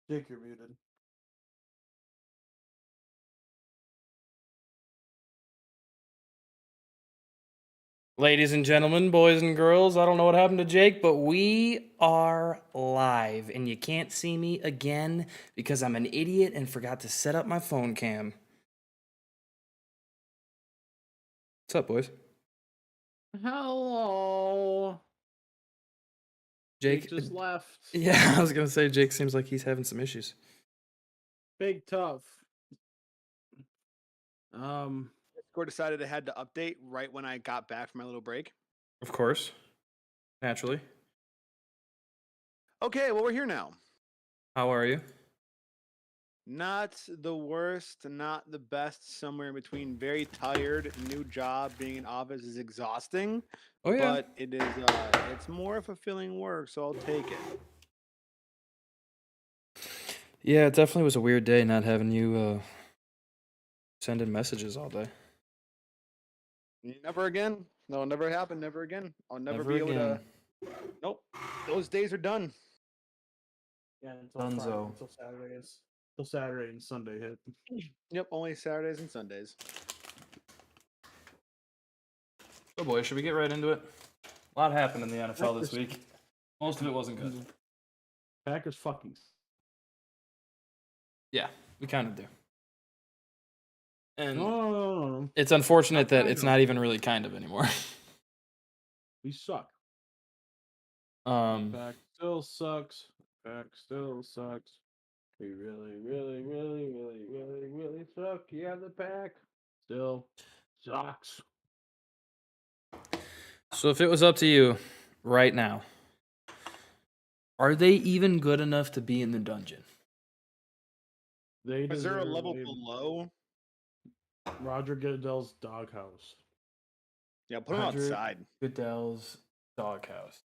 Jake, you're muted. Ladies and gentlemen, boys and girls, I don't know what happened to Jake, but we are live, and you can't see me again because I'm an idiot and forgot to set up my phone cam. What's up, boys? Hello. Jake just left. Yeah, I was gonna say Jake seems like he's having some issues. Big tough. Discord decided it had to update right when I got back from my little break. Of course. Naturally. Okay, well, we're here now. How are you? Not the worst, not the best, somewhere in between. Very tired. New job, being in office is exhausting. Oh yeah. But it is it's more fulfilling work, so I'll take it. Yeah, it definitely was a weird day not having you send in messages all day. Never again. No, never happen, never again. I'll never be Never able again. to. Nope. Those days are done. Yeah, Dunzo. until Saturdays. Till Saturday and Sunday hit. Yep, only Saturdays and Sundays. Oh boy, should we get right into it? A lot happened in the NFL this week. Most of it wasn't good. Packers fucking. Yeah, we kind of do. And No. it's unfortunate that Kind it's of. not even really kind of anymore. We suck. Um, Pack still sucks. Pack still sucks. We really suck. Yeah, the pack still sucks. so if it was up to you right now, are they even good enough to be in the dungeon? They Is there a deserve level below? Roger Goodell's doghouse. Yeah, put them outside. Goodell's doghouse.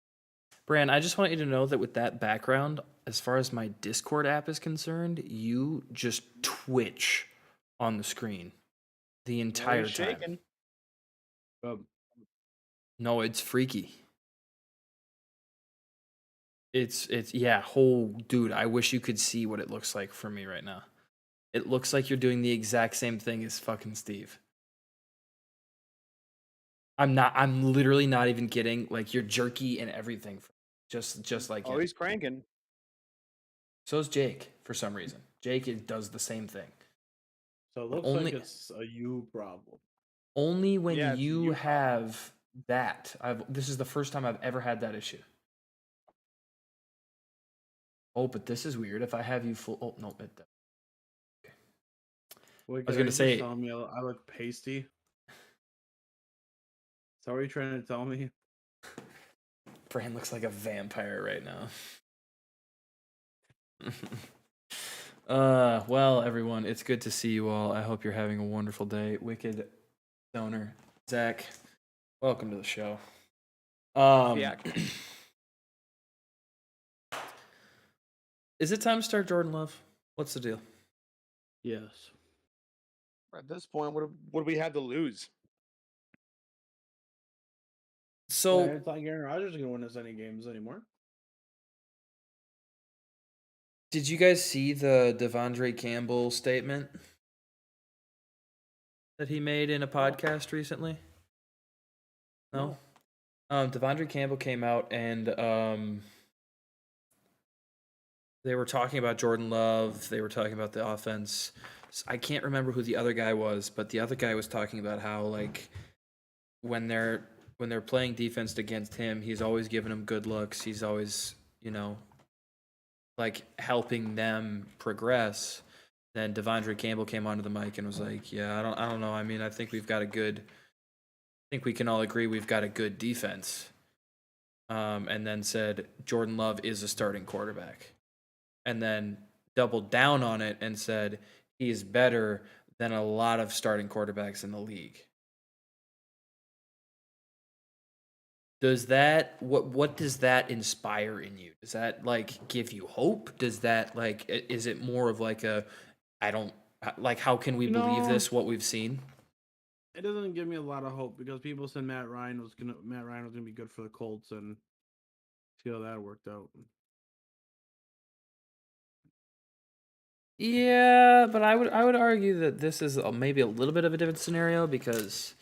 Bran, I just want you to know that with that background, as far as my Discord app is concerned, you just twitch on the screen the entire time. Shaking. No, it's freaky. It's yeah, whole dude, I wish you could see what it looks like for me right now. It looks like you're doing the exact same thing as fucking Steve. I'm literally not even kidding. Like you're jerky and everything. Just like him. He's cranking. So is Jake for some reason. Jake does the same thing. So it looks like it's a you problem. Only when Yeah, you have that. This is the first time I've ever had that issue. Oh, but this is weird. If I have you full, oh no, okay. Wait, I was gonna say, telling me I look pasty. Is that what you're trying to tell me? Bran looks like a vampire right now. Well, everyone, it's good to see you all. I hope you're having a wonderful day. Wicked Stoner, Zach, welcome to the show. Yeah. Is it time to start Jordan Love? What's the deal? Yes. At this point, what do we have to lose? So it's like Aaron Rodgers is gonna win us any games anymore. did you guys see the Devondre Campbell statement that he made in a podcast recently? No. Devondre Campbell came out and they were talking about Jordan Love. They were talking about the offense. I can't remember who the other guy was, but the other guy was talking about how like when they're playing defense against him, he's always giving them good looks. He's always, like helping them progress. Then Devondre Campbell came onto the mic and was like, "Yeah, I don't know. I mean, I think we can all agree we've got a good defense." And then said Jordan Love is a starting quarterback. And then doubled down on it and said he's better than a lot of starting quarterbacks in the league. Does that what does that inspire in you? Does that like give you hope? Does that like is it more of like a I don't like how can we believe this what we've seen? It doesn't give me a lot of hope because people said Matt Ryan was gonna be good for the Colts and see how that worked out. Yeah, but I would argue that this is maybe a little bit of a different scenario because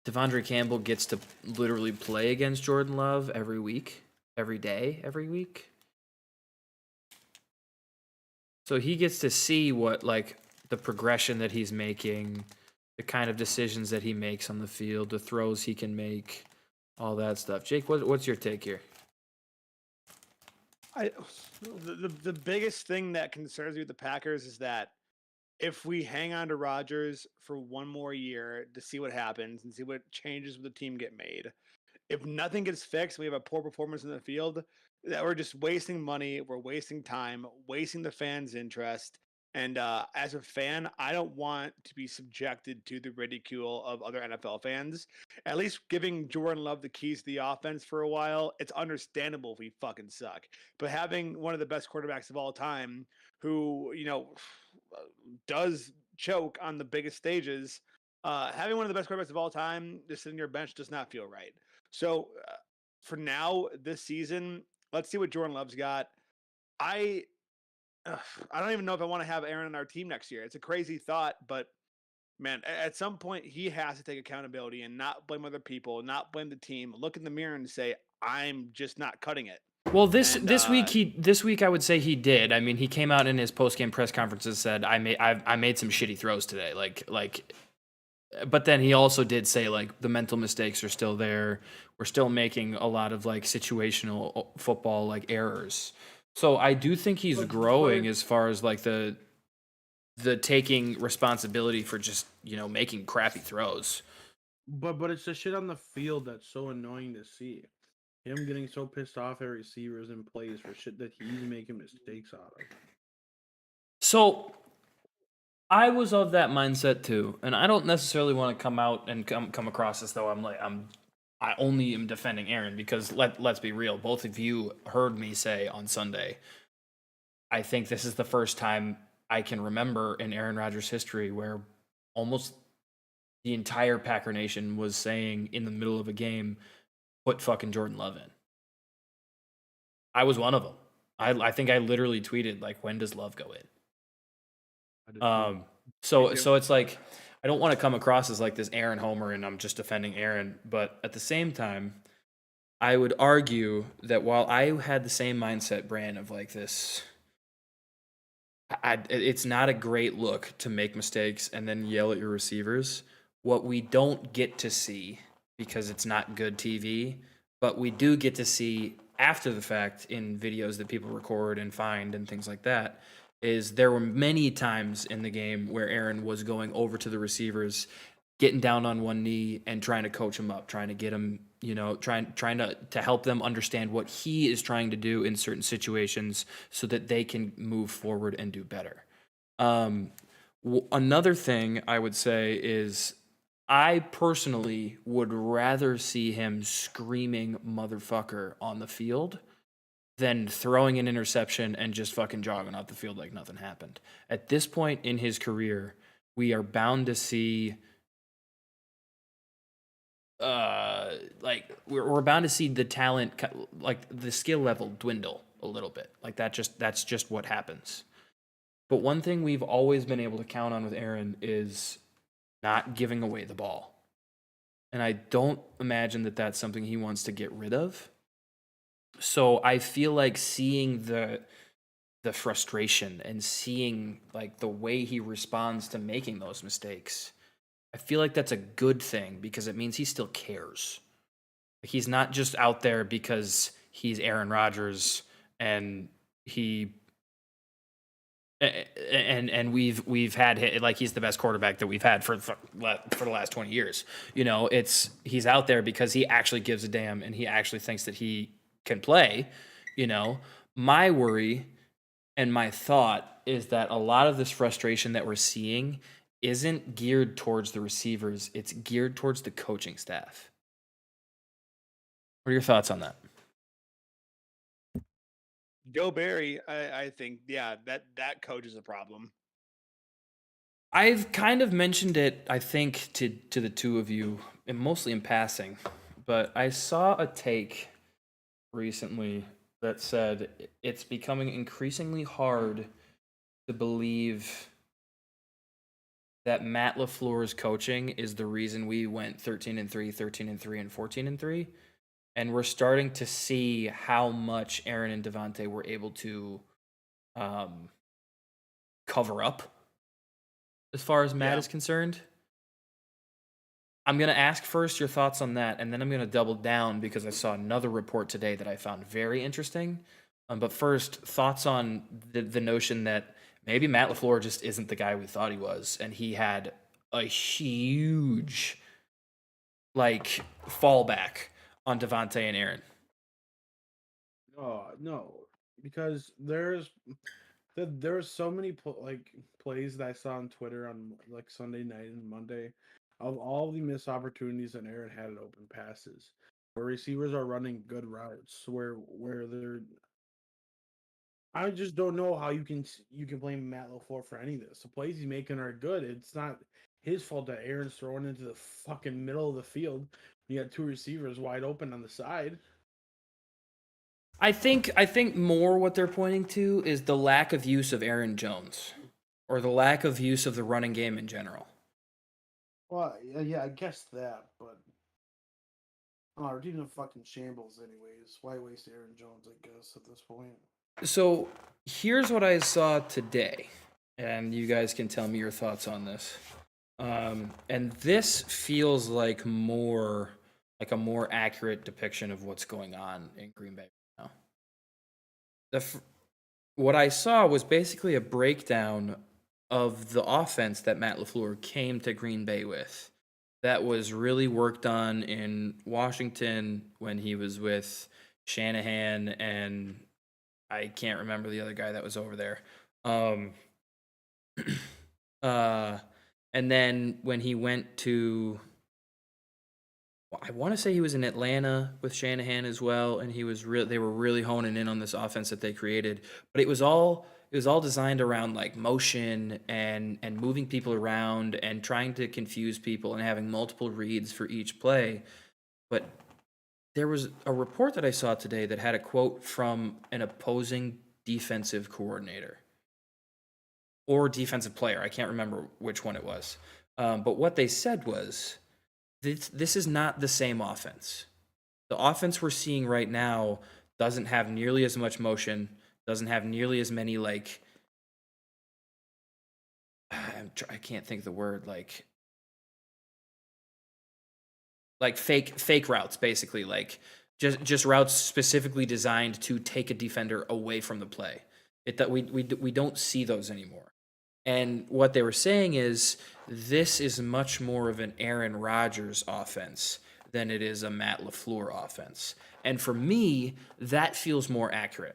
Devondre Campbell gets to literally play against Jordan Love every week, every day, every week. So he gets to see what like the progression that he's making, the kind of decisions that he makes on the field, the throws he can make, all that stuff. Jake, what's your take here? The biggest thing that concerns me with the Packers is that if we hang on to Rodgers for one more year to see what happens and see what changes with the team get made, if nothing gets fixed, we have a poor performance in the field, that we're just wasting money, we're wasting time, wasting the fans' interest. And as a fan, I don't want to be subjected to the ridicule of other NFL fans. At least giving Jordan Love the keys to the offense for a while, it's understandable if we fucking suck. But having one of the best quarterbacks of all time, who does choke on the biggest stages, having one of the best quarterbacks of all time just sitting your bench does not feel right. So for now, this season, let's see what Jordan Love's got. I I don't even know if I want to have Aaron on our team next year. It's a crazy thought, but man, at some point he has to take accountability and not blame other people, not blame the team. Look in the mirror and say, "I'm just not cutting it." Well, this And this week I would say he did. I mean, he came out in his post game press conferences said I made some shitty throws today. But then he also did say like the mental mistakes are still there. We're still making a lot of like situational football like errors. So I do think he's growing as far as like the taking responsibility for just, making crappy throws. But it's the shit on the field that's so annoying to see. Him getting so pissed off at receivers and plays for shit that he's making mistakes out of. So I was of that mindset too, and I don't necessarily want to come out and come across as though I only am defending Aaron because let's be real, both of you heard me say on Sunday, I think this is the first time I can remember in Aaron Rodgers' history where almost the entire Packer Nation was saying in the middle of a game, put fucking Jordan Love in. I was one of them. I think I literally tweeted like, when does Love go in? So it's like I don't want to come across as like this Aaron homer and I'm just defending Aaron, but at the same time, I would argue that while I had the same mindset, Brand, of like this, it's not a great look to make mistakes and then yell at your receivers. What we don't get to see, because it's not good TV, but we do get to see after the fact in videos that people record and find and things like that, is there were many times in the game where Aaron was going over to the receivers, getting down on one knee and trying to coach them up, trying to get them, trying to help them understand what he is trying to do in certain situations so that they can move forward and do better. Another thing I would say is I personally would rather see him screaming motherfucker on the field than throwing an interception and just fucking jogging off the field like nothing happened. At this point in his career, we are bound to see we're bound to see the talent, like the skill level, dwindle a little bit. Like that's just what happens. But one thing we've always been able to count on with Aaron is not giving away the ball. And I don't imagine that that's something he wants to get rid of. So I feel like seeing the frustration and seeing like the way he responds to making those mistakes, I feel like that's a good thing because it means he still cares. He's not just out there because he's Aaron Rodgers and we've had like he's the best quarterback that we've had for the last 20 years. He's out there because he actually gives a damn and he actually thinks that he can play. My worry and my thought is that a lot of this frustration that we're seeing isn't geared towards the receivers, it's geared towards the coaching staff. What are your thoughts on that? Joe Barry, I think, yeah, that coach is a problem. I've kind of mentioned it, I think, to the two of you, and mostly in passing, but I saw a take recently that said it's becoming increasingly hard to believe that Matt LaFleur's coaching is the reason we went 13-3, 13-3, and 14-3. And we're starting to see how much Aaron and Devontae were able to cover up as far as Matt Yeah. is concerned. I'm going to ask first your thoughts on that, and then I'm going to double down because I saw another report today that I found very interesting. But first, thoughts on the notion that maybe Matt LaFleur just isn't the guy we thought he was, and he had a huge fallback on Devontae and Aaron. Oh no, because there's so many plays that I saw on Twitter on like Sunday night and Monday of all the missed opportunities that Aaron had at open passes, where receivers are running good routes, where they're. I just don't know how you can blame Matt LaFleur for any of this. The plays he's making are good. It's not his fault that Aaron's throwing into the fucking middle of the field. You got two receivers wide open on the side. I think more what they're pointing to is the lack of use of Aaron Jones, or the lack of use of the running game in general. Well, yeah, I guess that, but our team's in fucking shambles anyways. Why waste Aaron Jones, I guess, at this point? So here's what I saw today, and you guys can tell me your thoughts on this. And this feels like a more accurate depiction of what's going on in Green Bay right now. What I saw was basically a breakdown of the offense that Matt LaFleur came to Green Bay with. That was really worked on in Washington when he was with Shanahan, and I can't remember the other guy that was over there. And then when he went to, I want to say he was in Atlanta with Shanahan as well, and they were really honing in on this offense that they created. But it was all designed around like motion and moving people around and trying to confuse people and having multiple reads for each play. But there was a report that I saw today that had a quote from an opposing defensive coordinator or defensive player. I can't remember which one it was. But what they said was, this is not the same offense. The offense we're seeing right now doesn't have nearly as much motion, doesn't have nearly as many I can't think of the word, like fake routes, basically, like just routes specifically designed to take a defender away from the play. We don't see those anymore. And what they were saying is this is much more of an Aaron Rodgers offense than it is a Matt LaFleur offense. And for me, that feels more accurate.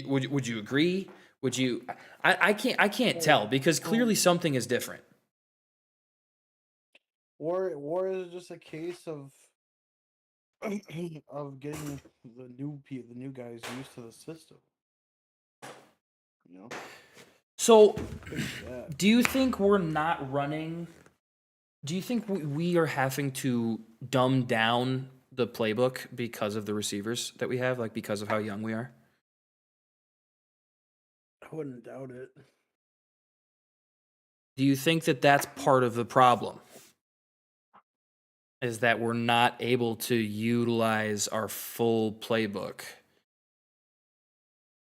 Would you agree? Would you? I can't tell because clearly something is different. Or is it just a case of getting the new guys used to the system? You know. So, Yeah. do you think we're not running? Do you think we are having to dumb down the playbook because of the receivers that we have, like because of how young we are? I wouldn't doubt it. Do you think that that's part of the problem? Is that we're not able to utilize our full playbook,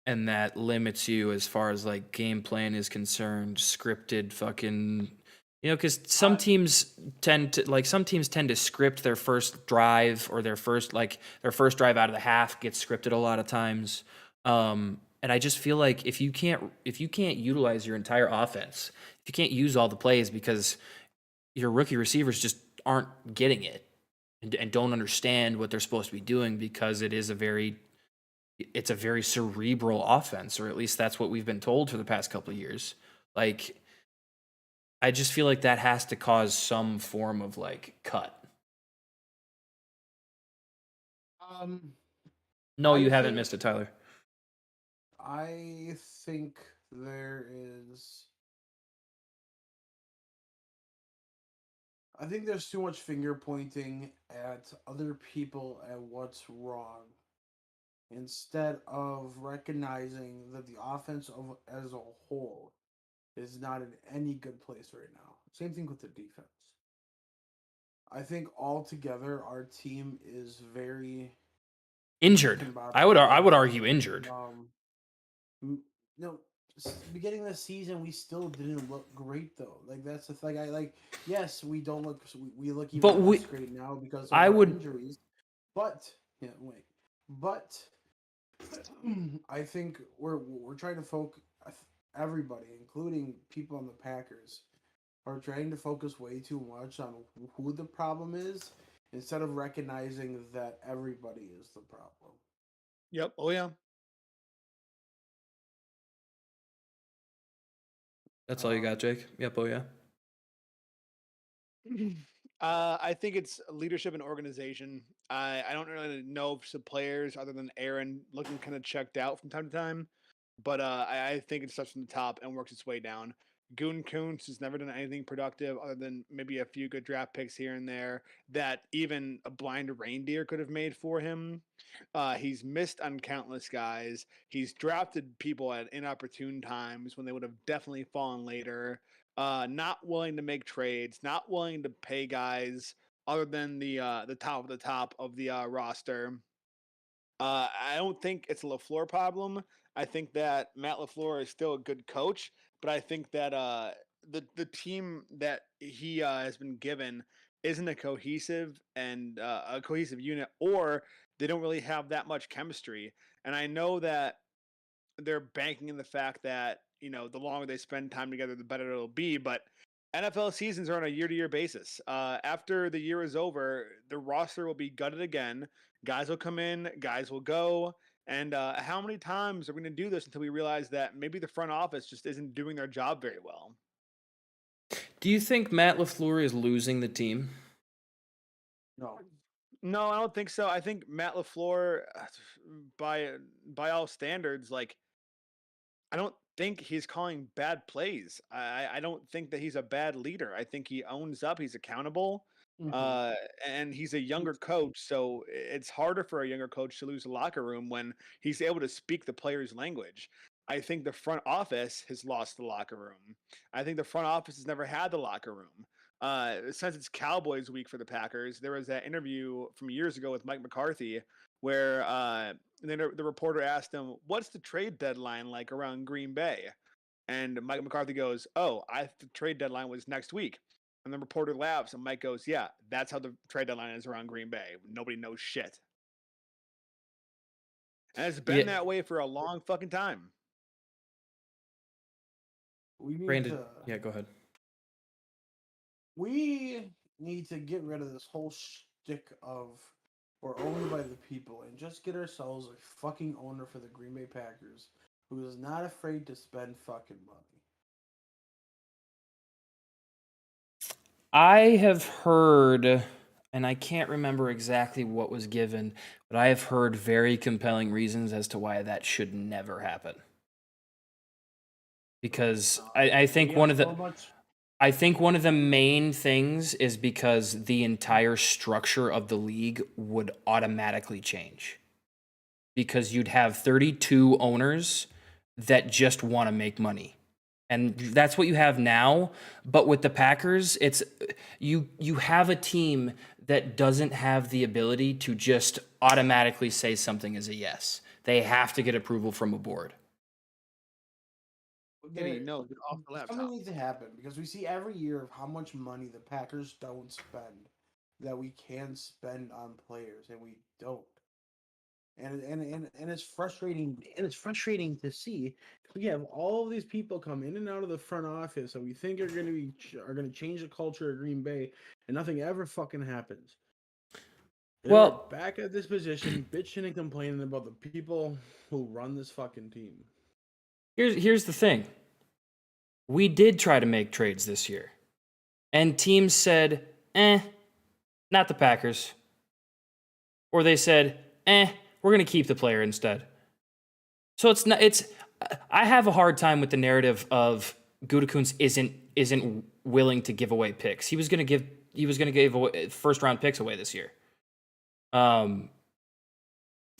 and that limits you as far as like game plan is concerned, scripted fucking, because some teams tend to script their first drive, or their first drive out of the half gets scripted a lot of times. And I just feel like if you can't utilize your entire offense, if you can't use all the plays because your rookie receivers just aren't getting it and don't understand what they're supposed to be doing, because it's a very cerebral offense, or at least that's what we've been told for the past couple of years. Like, I just feel like that has to cause some form of cut. No, you haven't missed it, Tyler. I think there is. I think there's too much finger pointing at other people at what's wrong instead of recognizing that the offense as a whole is not in any good place right now. Same thing with the defense. I think altogether our team is very Injured. I would argue injured. No, beginning of the season we still didn't look great though. Like that's the thing. I like. Yes, we don't look. We look even But less great now because of I our would injuries. But yeah, wait. But I think we're trying to focus. Everybody, including people on the Packers, are trying to focus way too much on who the problem is instead of recognizing that everybody is the problem. Yep. Oh yeah. That's all you got, Jake? Yep, oh yeah. I think it's leadership and organization. I don't really know if some players other than Aaron looking kind of checked out from time to time, but I think it starts from the top and works its way down. Goon Kuntz has never done anything productive other than maybe a few good draft picks here and there that even a blind reindeer could have made for him. He's missed on countless guys. He's drafted people at inopportune times when they would have definitely fallen later. Not willing to make trades, not willing to pay guys other than the top of the top of the roster. I don't think it's a LaFleur problem. I think that Matt LaFleur is still a good coach, but I think that the team that he has been given isn't a cohesive unit, or they don't really have that much chemistry. And I know that they're banking in the fact that the longer they spend time together, the better it'll be. But NFL seasons are on a year-to-year basis. After the year is over, the roster will be gutted again. Guys will come in, guys will go. And how many times are we going to do this until we realize that maybe the front office just isn't doing their job very well? Do you think Matt LaFleur is losing the team? No. No, I don't think so. I think Matt LaFleur, by all standards, like I don't think he's calling bad plays. I don't think that he's a bad leader. I think he owns up. He's accountable, Mm-hmm. and he's a younger coach, so it's harder for a younger coach to lose the locker room when he's able to speak the players' language. I think the front office has lost the locker room. I think the front office has never had the locker room. Since it's Cowboys week for the Packers, there was that interview from years ago with Mike McCarthy where and then the reporter asked him, "What's the trade deadline like around Green Bay?" And Mike McCarthy goes, "Oh, the trade deadline was next week." And the reporter laughs, and Mike goes, "Yeah, that's how the trade deadline is around Green Bay. Nobody knows shit." And it's been Yeah, that way for a long fucking time. We need Brandon. to. Yeah, go ahead. We need to get rid of this whole shtick of we're owned by the people and just get ourselves a fucking owner for the Green Bay Packers who is not afraid to spend fucking money. I have heard, and I can't remember exactly what was given, but I have heard very compelling reasons as to why that should never happen. Because I think one of the I think one of the main things is because the entire structure of the league would automatically change. Because you'd have 32 owners that just want to make money. And that's what you have now, but with the Packers, it's you have a team that doesn't have the ability to just automatically say something is a yes. They have to get approval from a board. No, get off the laptop. Something needs to happen because we see every year of how much money the Packers don't spend that we can spend on players and we don't. And it's frustrating to see. We have all of these people come in and out of the front office that we think are going to change the culture of Green Bay, and nothing ever fucking happens. Well, They're back at this position, bitching and complaining about the people who run this fucking team. here's the thing. We did try to make trades this year, and teams said, not the Packers. Or they said, we're going to keep the player instead. So I have a hard time with the narrative of Gutekunst isn't willing to give away picks. He was going to give away first round picks away this year.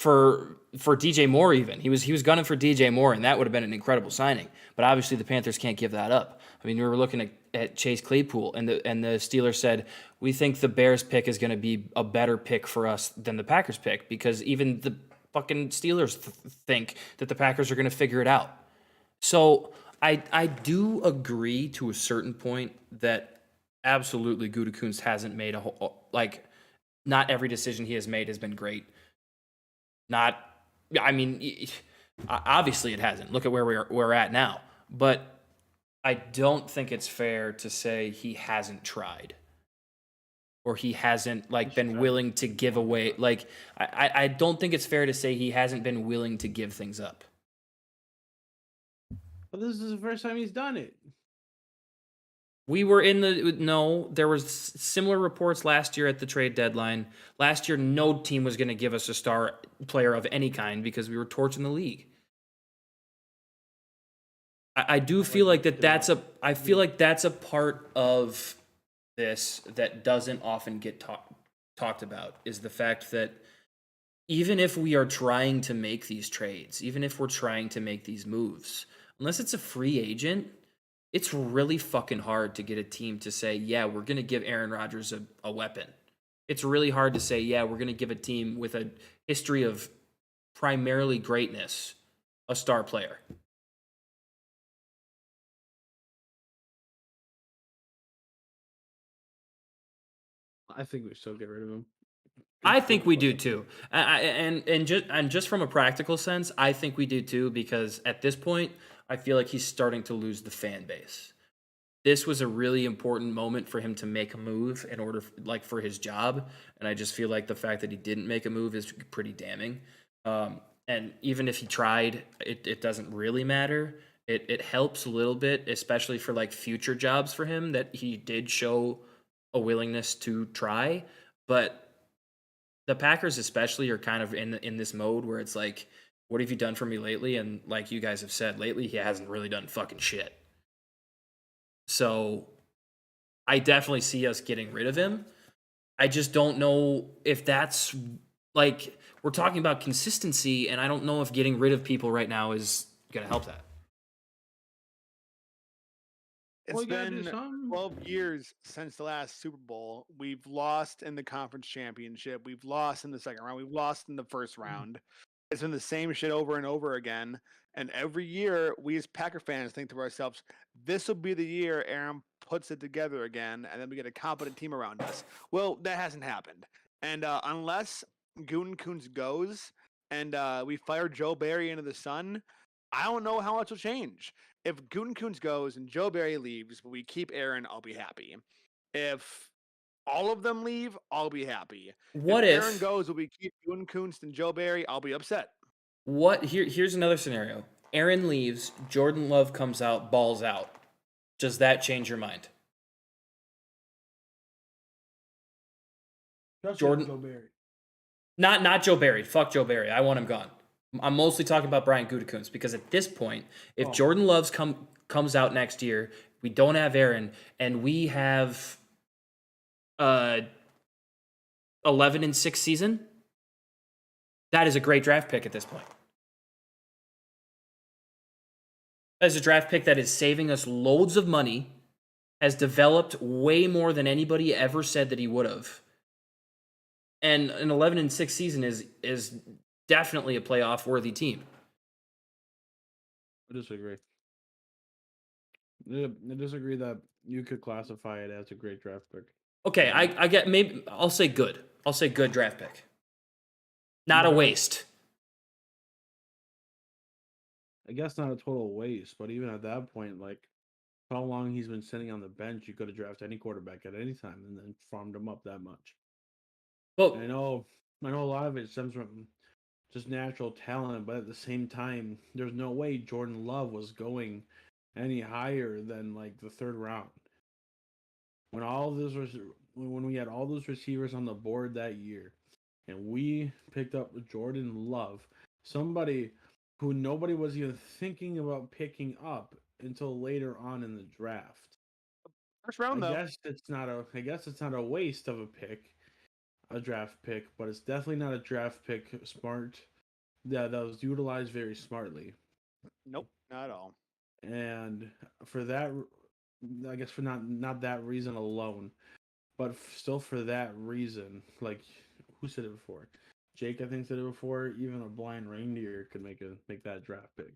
for DJ Moore. Even he was gunning for DJ Moore, and that would have been an incredible signing. But obviously, the Panthers can't give that up. I mean, we were looking at Chase Claypool, and the Steelers said we think the Bears pick is going to be a better pick for us than the Packers pick, because even the fucking Steelers think that the Packers are going to figure it out. So I do agree to a certain point that absolutely Gutekunst hasn't made a whole, like, not every decision he has made has been great. Not, I mean, obviously it hasn't. Look at where we're at now. But I don't think it's fair to say he hasn't tried, or he hasn't been willing to give away. Like, I don't think it's fair to say he hasn't been willing to give things up. But this is the first time he's done it. We were there was similar reports last year at the trade deadline. Last year, no team was going to give us a star player of any kind because we were torching the league. I do feel like that's a part of this that doesn't often get talked about, is the fact that even if we are trying to make these trades, even if we're trying to make these moves, unless it's a free agent, it's really fucking hard to get a team to say, yeah, we're going to give Aaron Rodgers a weapon. It's really hard to say, yeah, we're going to give a team with a history of primarily greatness a star player. I think we still get rid of him. I think we do too. And just from a practical sense, I think we do too, because at this point, I feel like he's starting to lose the fan base. This was a really important moment for him to make a move in order for his job, and I just feel like the fact that he didn't make a move is pretty damning. And even if he tried, it doesn't really matter. It helps a little bit, especially for future jobs for him, that he did show a willingness to try. But the Packers especially are kind of in this mode where it's like, what have you done for me lately? And like you guys have said, lately he hasn't really done fucking shit. So I definitely see us getting rid of him. I just don't know if that's we're talking about consistency, and I don't know if getting rid of people right now is going to help that. It's been 12 years since the last Super Bowl. We've lost in the conference championship. We've lost in the second round. We've lost in the first round. It's been the same shit over and over again. And every year, we as Packer fans think to ourselves, this will be the year Aaron puts it together again, and then we get a competent team around us. Well, that hasn't happened. And unless Gutekunst goes and we fire Joe Barry into the sun, I don't know how much will change. If Gutekunst goes and Joe Barry leaves, but we keep Aaron, I'll be happy. If all of them leave, I'll be happy. What if Aaron goes, but we keep Gutekunst and Joe Barry, I'll be upset. Here's another scenario. Aaron leaves, Jordan Love comes out, balls out. Does that change your mind? Jordan, Joe Barry. Not Joe Barry. Fuck Joe Barry. I want him gone. I'm mostly talking about Brian Gutekunst, because at this point, if Jordan Love comes out next year, we don't have Aaron, and we have 11-6 season, that is a great draft pick at this point. That is a draft pick that is saving us loads of money, has developed way more than anybody ever said that he would have. And an 11-6 season is definitely a playoff worthy team. I disagree. I disagree that you could classify it as a great draft pick. Okay, I get, maybe I'll say good. I'll say good draft pick. Not a waste. I guess not a total waste, but even at that point, how long he's been sitting on the bench, you could have drafted any quarterback at any time and then farmed him up that much. Well, I know a lot of it stems from just natural talent, but at the same time, there's no way Jordan Love was going any higher than the third round. When we had all those receivers on the board that year, and we picked up Jordan Love, somebody who nobody was even thinking about picking up until later on in the draft. First round, though. I guess it's not a waste of a draft pick, but it's definitely not a draft pick smart that was utilized very smartly. Nope, not at all. And for that, I guess for not that reason alone, but still for that reason, like who said it before? Jake, I think said it before. Even a blind reindeer could make that draft pick.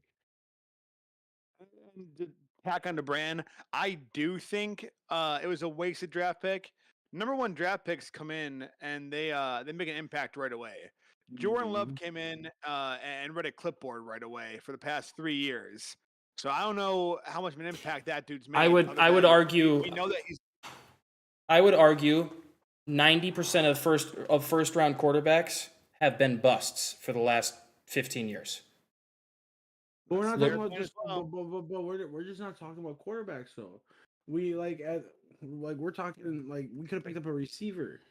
And to tack on to Brand, I do think it was a wasted draft pick. Number one draft picks come in and they make an impact right away. Jordan Love Mhm. came in and read a clipboard right away for the past 3 years. So I don't know how much of an impact that dude's made. I would other I would than argue we know that he's 90% of first round quarterbacks have been busts for the last 15 years. But we're not Fair talking about point as just, well. but we're just not talking about quarterbacks though. We like we're talking like we could have picked up a receiver,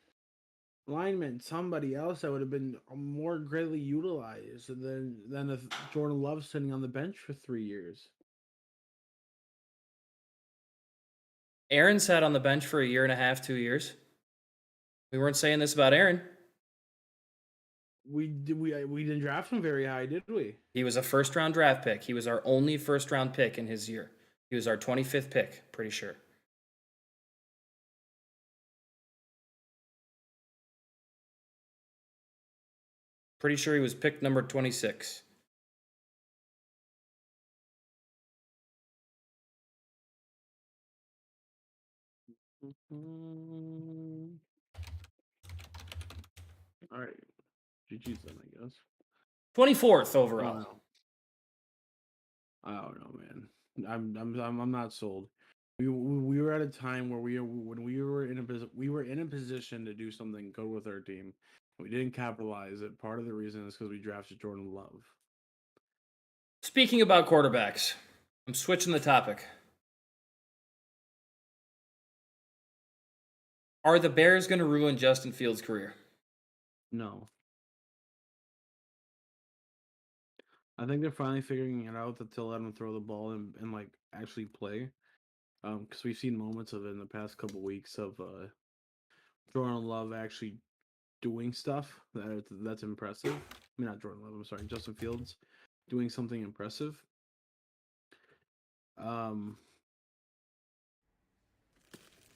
lineman, somebody else that would have been more greatly utilized than if Jordan Love sitting on the bench for 3 years. Aaron sat on the bench for a year and a half, 2 years. We weren't saying this about Aaron. We didn't draft him very high, did we? He was a first round draft pick. He was our only first round pick in his year. He was our 25th pick, pretty sure. Pretty sure he was pick number 26. All right, GG's then, I guess. 24th overall. I don't know, man. I'm not sold. We were at a time where we were in a position to do something good with our team. We didn't capitalize it. Part of the reason is because we drafted Jordan Love. Speaking about quarterbacks, I'm switching the topic. Are the Bears going to ruin Justin Fields' career? No. I think they're finally figuring it out to let him throw the ball and like actually play. Because we've seen moments of it in the past couple weeks of Jordan Love actually doing stuff that's impressive. I mean, not Jordan Love. I'm sorry, Justin Fields doing something impressive. Um,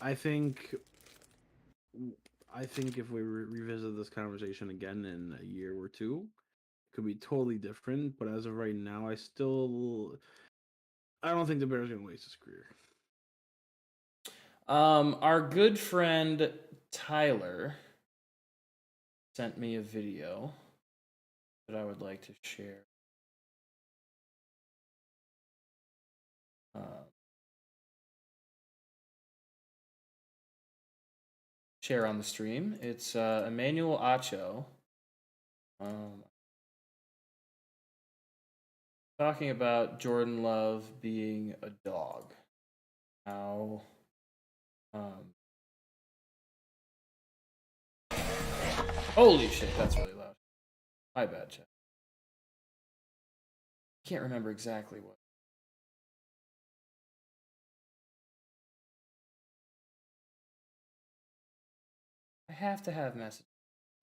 I think if we revisit this conversation again in a year or two, it could be totally different. But as of right now, I don't think the Bears are gonna waste his career. Our good friend Tyler sent me a video that I would like to share. Share on the stream. It's Emmanuel Acho. Talking about Jordan Love being a dog. How holy shit, that's really loud. My bad, chat. Can't remember exactly what. I have to have messages.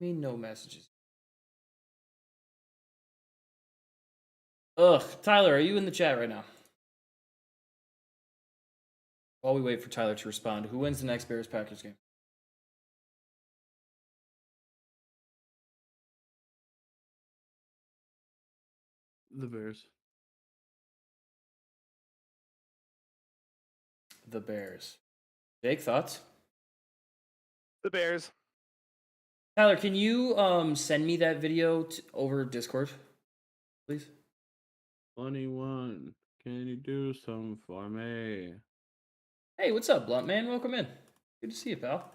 I mean, no messages. Ugh, Tyler, are you in the chat right now? While we wait for Tyler to respond, who wins the next Bears-Packers game? The Bears. The Bears. Jake, thoughts? The Bears. Tyler, can you send me that video over Discord, please? 21. Can you do something for me? Hey, what's up, Blunt Man? Welcome in. Good to see you, pal.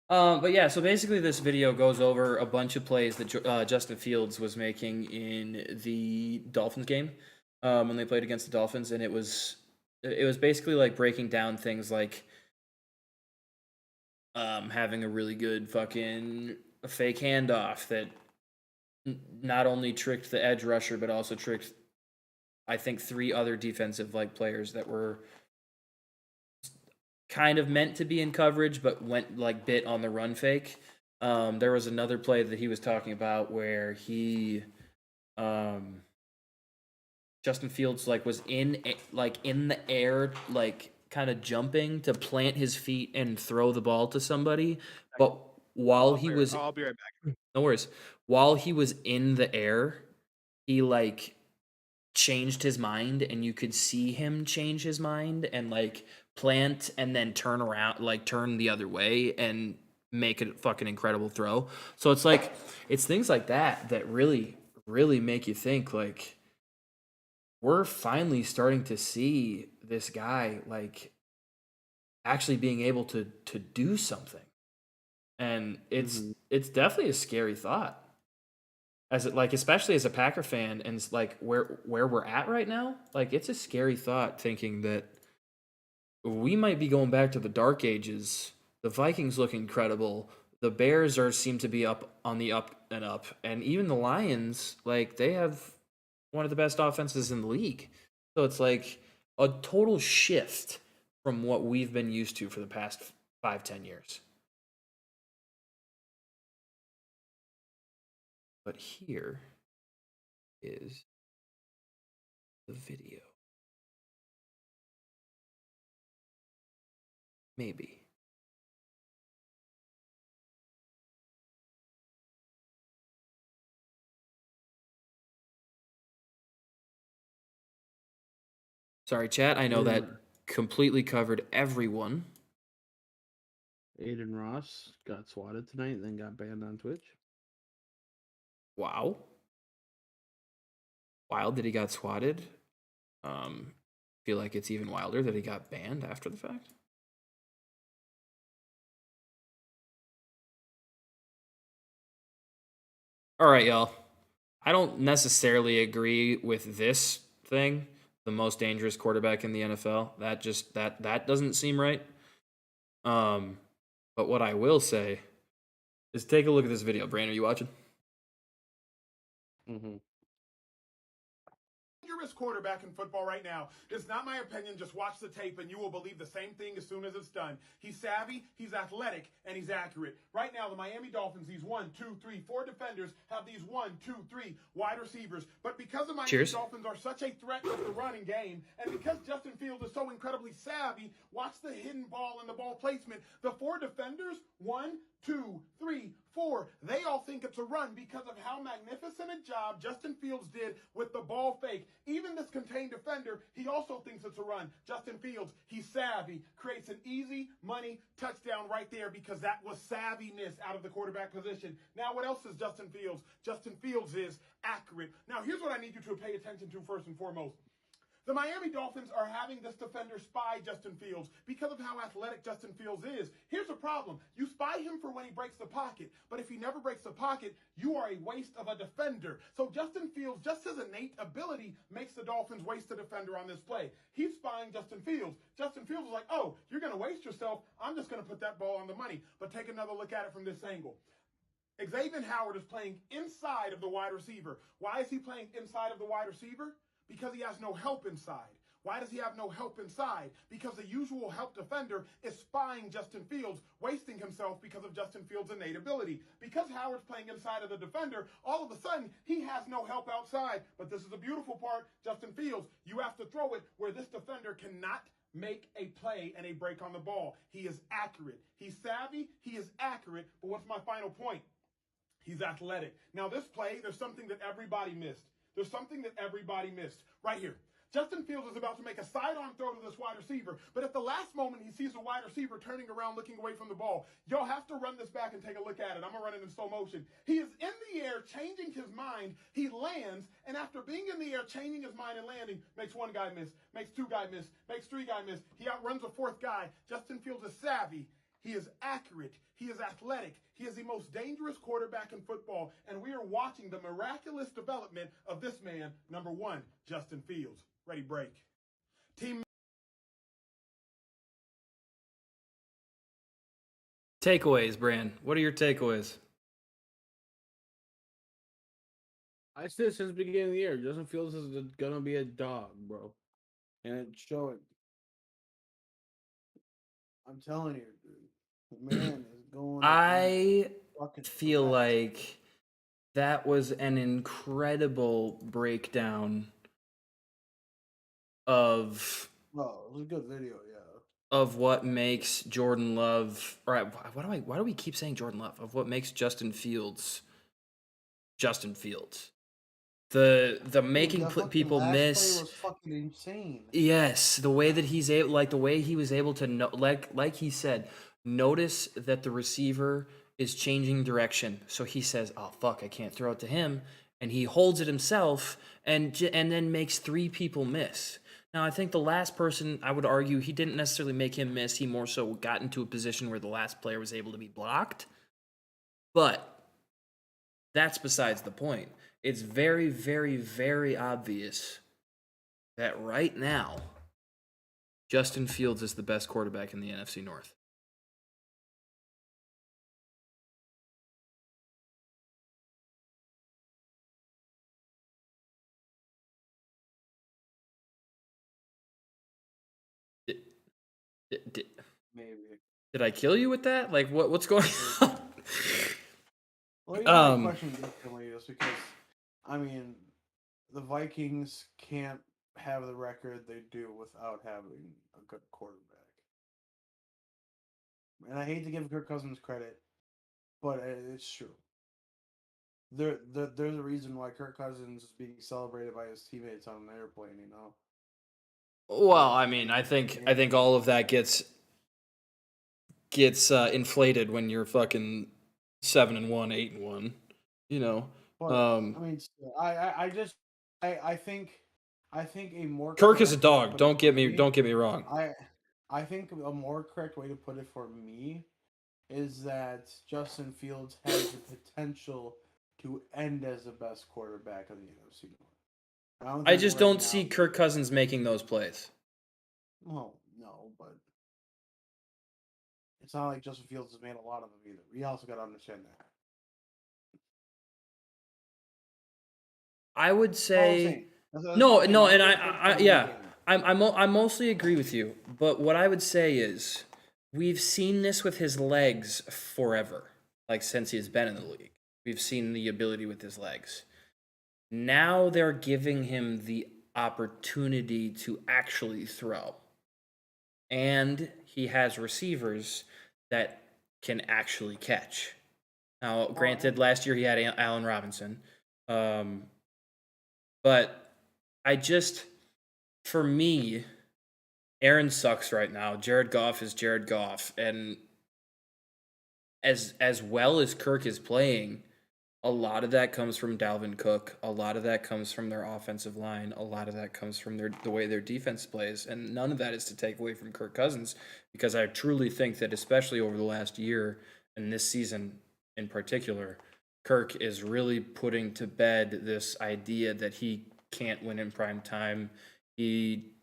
But yeah, so basically this video goes over a bunch of plays that Justin Fields was making in the Dolphins game when they played against the Dolphins, and it was basically like breaking down things like having a really good fucking fake handoff that not only tricked the edge rusher but also tricked, I think, 3 other defensive like players that were kind of meant to be in coverage but went like bit on the run fake. There was another play that he was talking about where he, Justin Fields was in the air, kind of jumping to plant his feet and throw the ball to somebody, but while he was I'll be right back. no worries, while he was in the air, he changed his mind, and you could see him change his mind and plant and then turn around, turn the other way and make a fucking incredible throw. So it's things like that that really, really make you think we're finally starting to see this guy actually being able to do something. And it's definitely a scary thought. As it especially as a Packer fan, and it's where we're at right now, it's a scary thought thinking that we might be going back to the dark ages. The Vikings look incredible. The Bears seem to be up on the up and up, and even the Lions, they have one of the best offenses in the league. So it's a total shift from what we've been used to for the past 5-10 years. But here is the video. Maybe. Sorry, chat. I know that completely covered everyone. Aiden Ross got swatted tonight and then got banned on Twitch. Wow. Wild that he got swatted. Feel like it's even wilder that he got banned after the fact. All right, y'all. I don't necessarily agree with this thing. The most dangerous quarterback in the NFL. That doesn't seem right. But what I will say is take a look at this video. Brandon, are you watching? Mm-hmm. Dangerous quarterback in football right now. It's not my opinion. Just watch the tape and you will believe the same thing as soon as it's done. He's savvy, he's athletic, and he's accurate. Right now, the Miami Dolphins, these 4 defenders have these 3 wide receivers. But because the Miami Dolphins are such a threat with the running game, and because Justin Fields is so incredibly savvy, watch the hidden ball and the ball placement. The 4 defenders, 1, 2, 3, 4, they all think it's a run because of how magnificent a job Justin Fields did with the ball fake. Even this contained defender, he also thinks it's a run. Justin Fields, he's savvy, creates an easy money touchdown right there because that was savviness out of the quarterback position. Now, what else is Justin Fields? Justin Fields is accurate. Now, here's what I need you to pay attention to first and foremost. The Miami Dolphins are having this defender spy Justin Fields because of how athletic Justin Fields is. Here's the problem. You spy him for when he breaks the pocket, but if he never breaks the pocket, you are a waste of a defender. So Justin Fields, just his innate ability, makes the Dolphins waste a defender on this play. He's spying Justin Fields. Justin Fields is like, oh, you're going to waste yourself. I'm just going to put that ball on the money. But take another look at it from this angle. Xavier Howard is playing inside of the wide receiver. Why is he playing inside of the wide receiver? Because he has no help inside. Why does he have no help inside? Because the usual help defender is spying Justin Fields, wasting himself because of Justin Fields' innate ability. Because Howard's playing inside of the defender, all of a sudden, he has no help outside. But this is the beautiful part, Justin Fields, you have to throw it where this defender cannot make a play and a break on the ball. He is accurate. He's savvy. He is accurate. But what's my final point? He's athletic. Now, this play, there's something that everybody missed. There's something that everybody missed right here. Justin Fields is about to make a sidearm throw to this wide receiver, but at the last moment, he sees the wide receiver turning around, looking away from the ball. Y'all have to run this back and take a look at it. I'm going to run it in slow motion. He is in the air, changing his mind. He lands, and after being in the air, changing his mind and landing, makes 1 guy miss, makes 2 guy miss, makes 3 guy miss. He outruns a 4th guy. Justin Fields is savvy. He is accurate. He is athletic. He is the most dangerous quarterback in football, and we are watching the miraculous development of this man, number 1, Justin Fields. Ready, break. Team. Takeaways, Brand. What are your takeaways? I said since the beginning of the year, Justin Fields is gonna be a dog, bro, and it's showing. I'm telling you, dude, the man is going. fucking feel threat. like that was an incredible breakdown of Oh, it was a good video, yeah. what makes Jordan Love, or why do we keep saying Jordan Love? Of what makes Justin Fields Justin Fields. The making That fucking people last play miss. was fucking insane. Yes, the way that he's able, like the way he was able to know, like he said, notice that the receiver is changing direction. So he says, "Oh fuck, I can't throw it to him," and he holds it himself, and then makes 3 people miss. Now I think the last person, I would argue, he didn't necessarily make him miss. He more so got into a position where the last player was able to be blocked. But that's besides the point. It's very, very, very obvious that right now, Justin Fields is the best quarterback in the NFC North. Did, Maybe. did I kill you with that? Like, what's going on? Well, you know, I Um, question differently is because, I mean, the Vikings can't have the record they do without having a good quarterback. And I hate to give Kirk Cousins credit, but it's true. There's a reason why Kirk Cousins is being celebrated by his teammates on an airplane, you know? well, I mean, I think all of that gets inflated when you're fucking 7-1, 8-1. You know, But um, I mean, still, I think a more Kirk is a correct way to dog. put it for me, Don't get me wrong. I think a more correct way to put it for me is that Justin Fields has the potential to end as the best quarterback in the NFC North. I don't I think just right don't now. see Kirk Cousins making those plays. Well, no, but it's not like Justin Fields has made a lot of them either. We also got to understand that. I would That's all I'm say saying. That's all no, I'm saying. no, My and first take I on the yeah, game. I mostly agree with you. But what I would say is we've seen this with his legs forever, like since he's been in the league. We've seen the ability with his legs. Now they're giving him the opportunity to actually throw, and he has receivers that can actually catch. Now, granted, last year he had Allen Robinson, but I just, for me, Aaron sucks right now. Jared Goff is Jared Goff, and as well as Kirk is playing, a lot of that comes from Dalvin Cook. A lot of that comes from their offensive line. A lot of that comes from the way their defense plays, and none of that is to take away from Kirk Cousins, because I truly think that, especially over the last year and this season in particular, Kirk is really putting to bed this idea that he can't win in prime time. He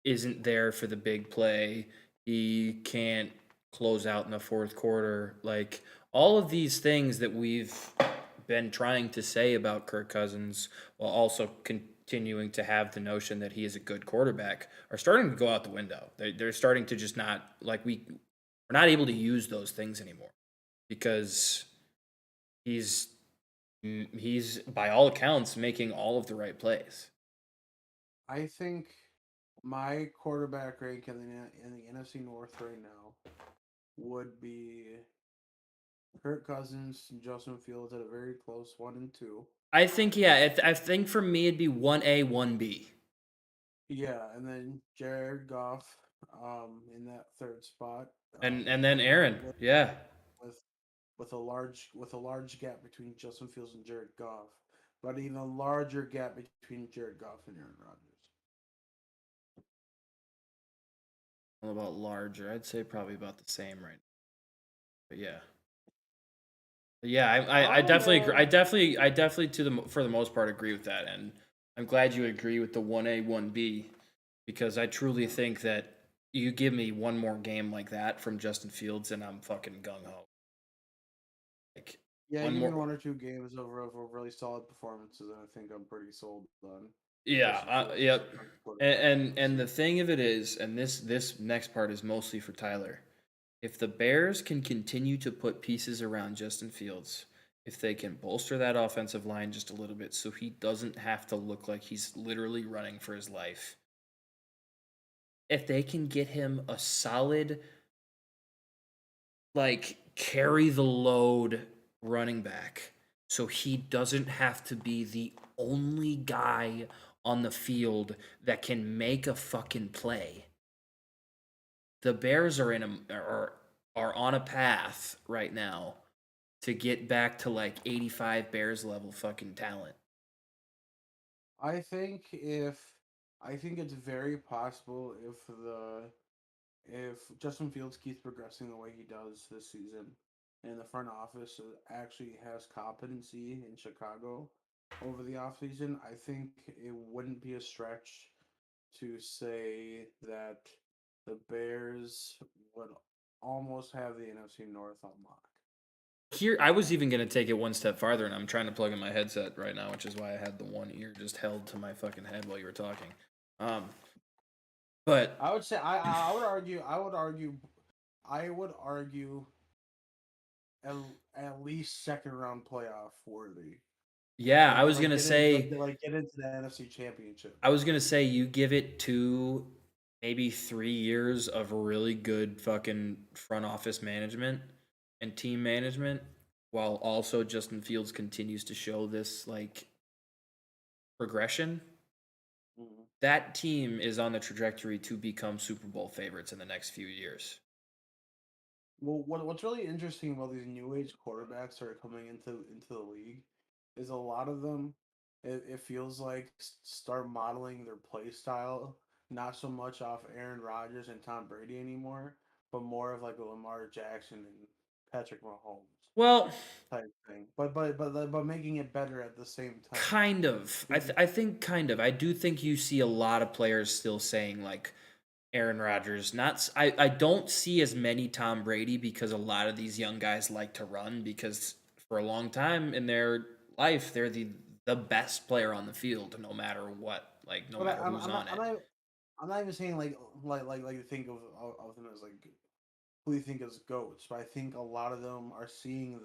isn't there for the big play. He can't close out in the fourth quarter. Like, all of these things that we've been trying to say about Kirk Cousins, while also continuing to have the notion that he is a good quarterback, are starting to go out the window. They're starting to just not, like, we're not able to use those things anymore, because he's by all accounts making all of the right plays. I think my quarterback rank in the NFC North right now would be Kirk Cousins and Justin Fields at a very close 1 and 2. I think, yeah, I think for me it'd be 1A, 1B. Yeah, and then Jared Goff in that third spot. And then Aaron, yeah. With a large gap between Justin Fields and Jared Goff, but even a larger gap between Jared Goff and Aaron Rodgers. I don't know about larger. I'd say probably about the same right now. But yeah. But yeah, I definitely agree. I definitely for the most part agree with that, and I'm glad you agree with the 1A, 1B, because I truly think that you give me one more game like that from Justin Fields and I'm fucking gung ho. Like, Yeah, one even more. 1 or 2 games of really solid performances, and I think I'm pretty sold on. Yeah, yep. And the thing of it is, and this next part is mostly for Tyler. If the Bears can continue to put pieces around Justin Fields, if they can bolster that offensive line just a little bit so he doesn't have to look like he's literally running for his life, if they can get him a solid, like, carry the load running back so he doesn't have to be the only guy on the field that can make a fucking play. The Bears are are on a path right now to get back to like 85 Bears level fucking talent. I think it's very possible if Justin Fields keeps progressing the way he does this season, and the front office actually has competency in Chicago over the offseason, I think it wouldn't be a stretch to say that the Bears would almost have the NFC North on lock. Here, I was even going to take it one step farther, and I'm trying to plug in my headset right now, which is why I had the one ear just held to my fucking head while you were talking. But I would say I would argue at least second round playoff worthy. yeah, I was Like, going to get say into, like get into the NFC Championship. I was going to say you give it 2 maybe 3 years of really good fucking front office management and team management while also Justin Fields continues to show this like progression. Mhm. That team is on the trajectory to become Super Bowl favorites in the next few years. Well, what's really interesting about these new age quarterbacks that are coming into the league is a lot of them. It feels like start modeling their play style not so much off Aaron Rodgers and Tom Brady anymore, but more of like a Lamar Jackson and Patrick Mahomes Well, type thing. But making it better at the same time. kind of. I think kind of. I do think you see a lot of players still saying like Aaron Rodgers. I don't see as many Tom Brady because a lot of these young guys like to run because for a long time in their life they're the best player on the field no matter what, like no But matter who's on it. I'm not even saying like think of them as like who you think as goats, but I think a lot of them are seeing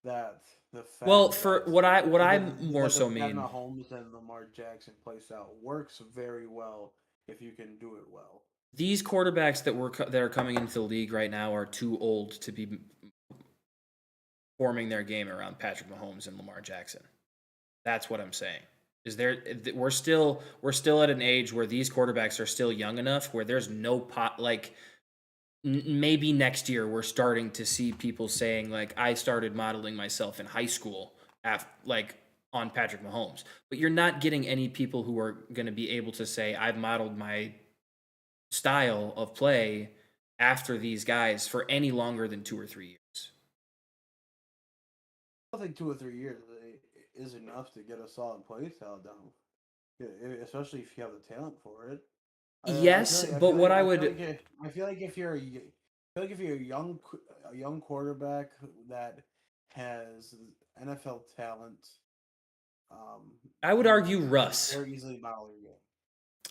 the Well, fact for that what I the more that the so Pat mean, Mahomes and Lamar Jackson playstyle works very well if you can do it well. these quarterbacks that are coming into the league right now are too old to be forming their game around Patrick Mahomes and Lamar Jackson. That's what I'm saying. Is there we're still at an age where these quarterbacks are still young enough where there's no pot like maybe next year we're starting to see people saying like I started modeling myself in high school like on Patrick Mahomes. But you're not getting any people who are going to be able to say I've modeled my style of play after these guys for any longer than 2 or 3 years. I think 2 or 3 years is enough to get a solid playstyle down, especially if you have the talent for it. Yes, but what I would I feel like if you're a young quarterback that has NFL talent, I would you argue can Russ. very easily model your game.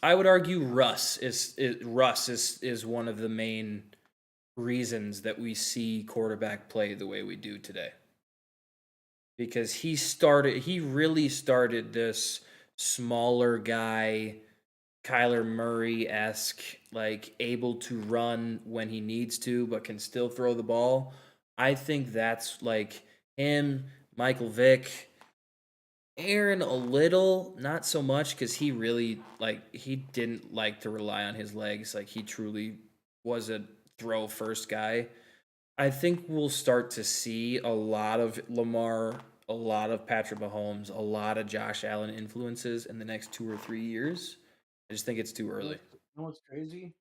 I would argue Russ is one of the main reasons that we see quarterback play the way we do today. Because he really started this smaller guy, Kyler Murray-esque, like able to run when he needs to, but can still throw the ball. I think that's like him, Michael Vick, Aaron a little, not so much because he really like he didn't like to rely on his legs. Like he truly was a throw first guy. I think we'll start to see a lot of Lamar, a lot of Patrick Mahomes, a lot of Josh Allen influences in the next 2 or 3 years. I just think it's too early. You know what's crazy?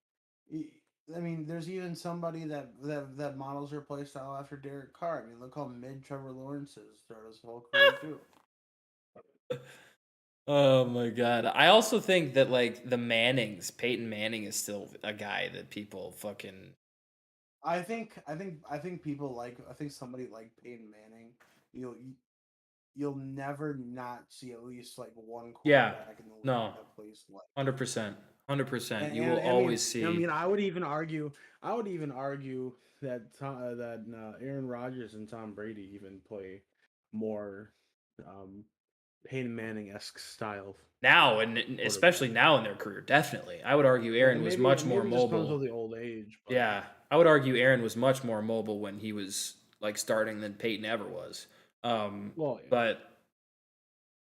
I mean, there's even somebody that models their play style after Derek Carr. I mean, look how mid Trevor Lawrence is throughout his whole career too. Oh my god. I also think that like the Mannings, Peyton Manning is still a guy that people fucking I think people like. I think somebody like Peyton Manning. You know, you'll never not see at least like one Yeah. quarterback in the league No. that plays like 100%. 100%. And, You and- will I mean- always see. I mean, I would even argue that Aaron Rodgers and Tom Brady even play more Peyton Manning esque style. Now, and especially now in their career, definitely. I would argue Aaron was much more Maybe it just comes mobile. with the old age. But Yeah, I would argue Aaron was much more mobile when he was like starting than Peyton ever was. Well, yeah. But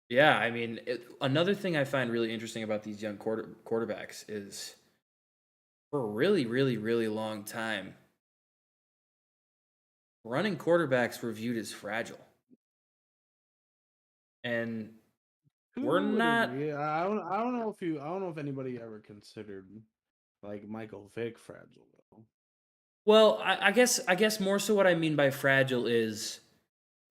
yeah, I mean, another thing I find really interesting about these young quarterbacks is for a really, really, really long time, running quarterbacks were viewed as fragile. And we're Who would not. agree? I don't know if anybody ever considered like Michael Vick fragile though. Well, I guess more so what I mean by fragile is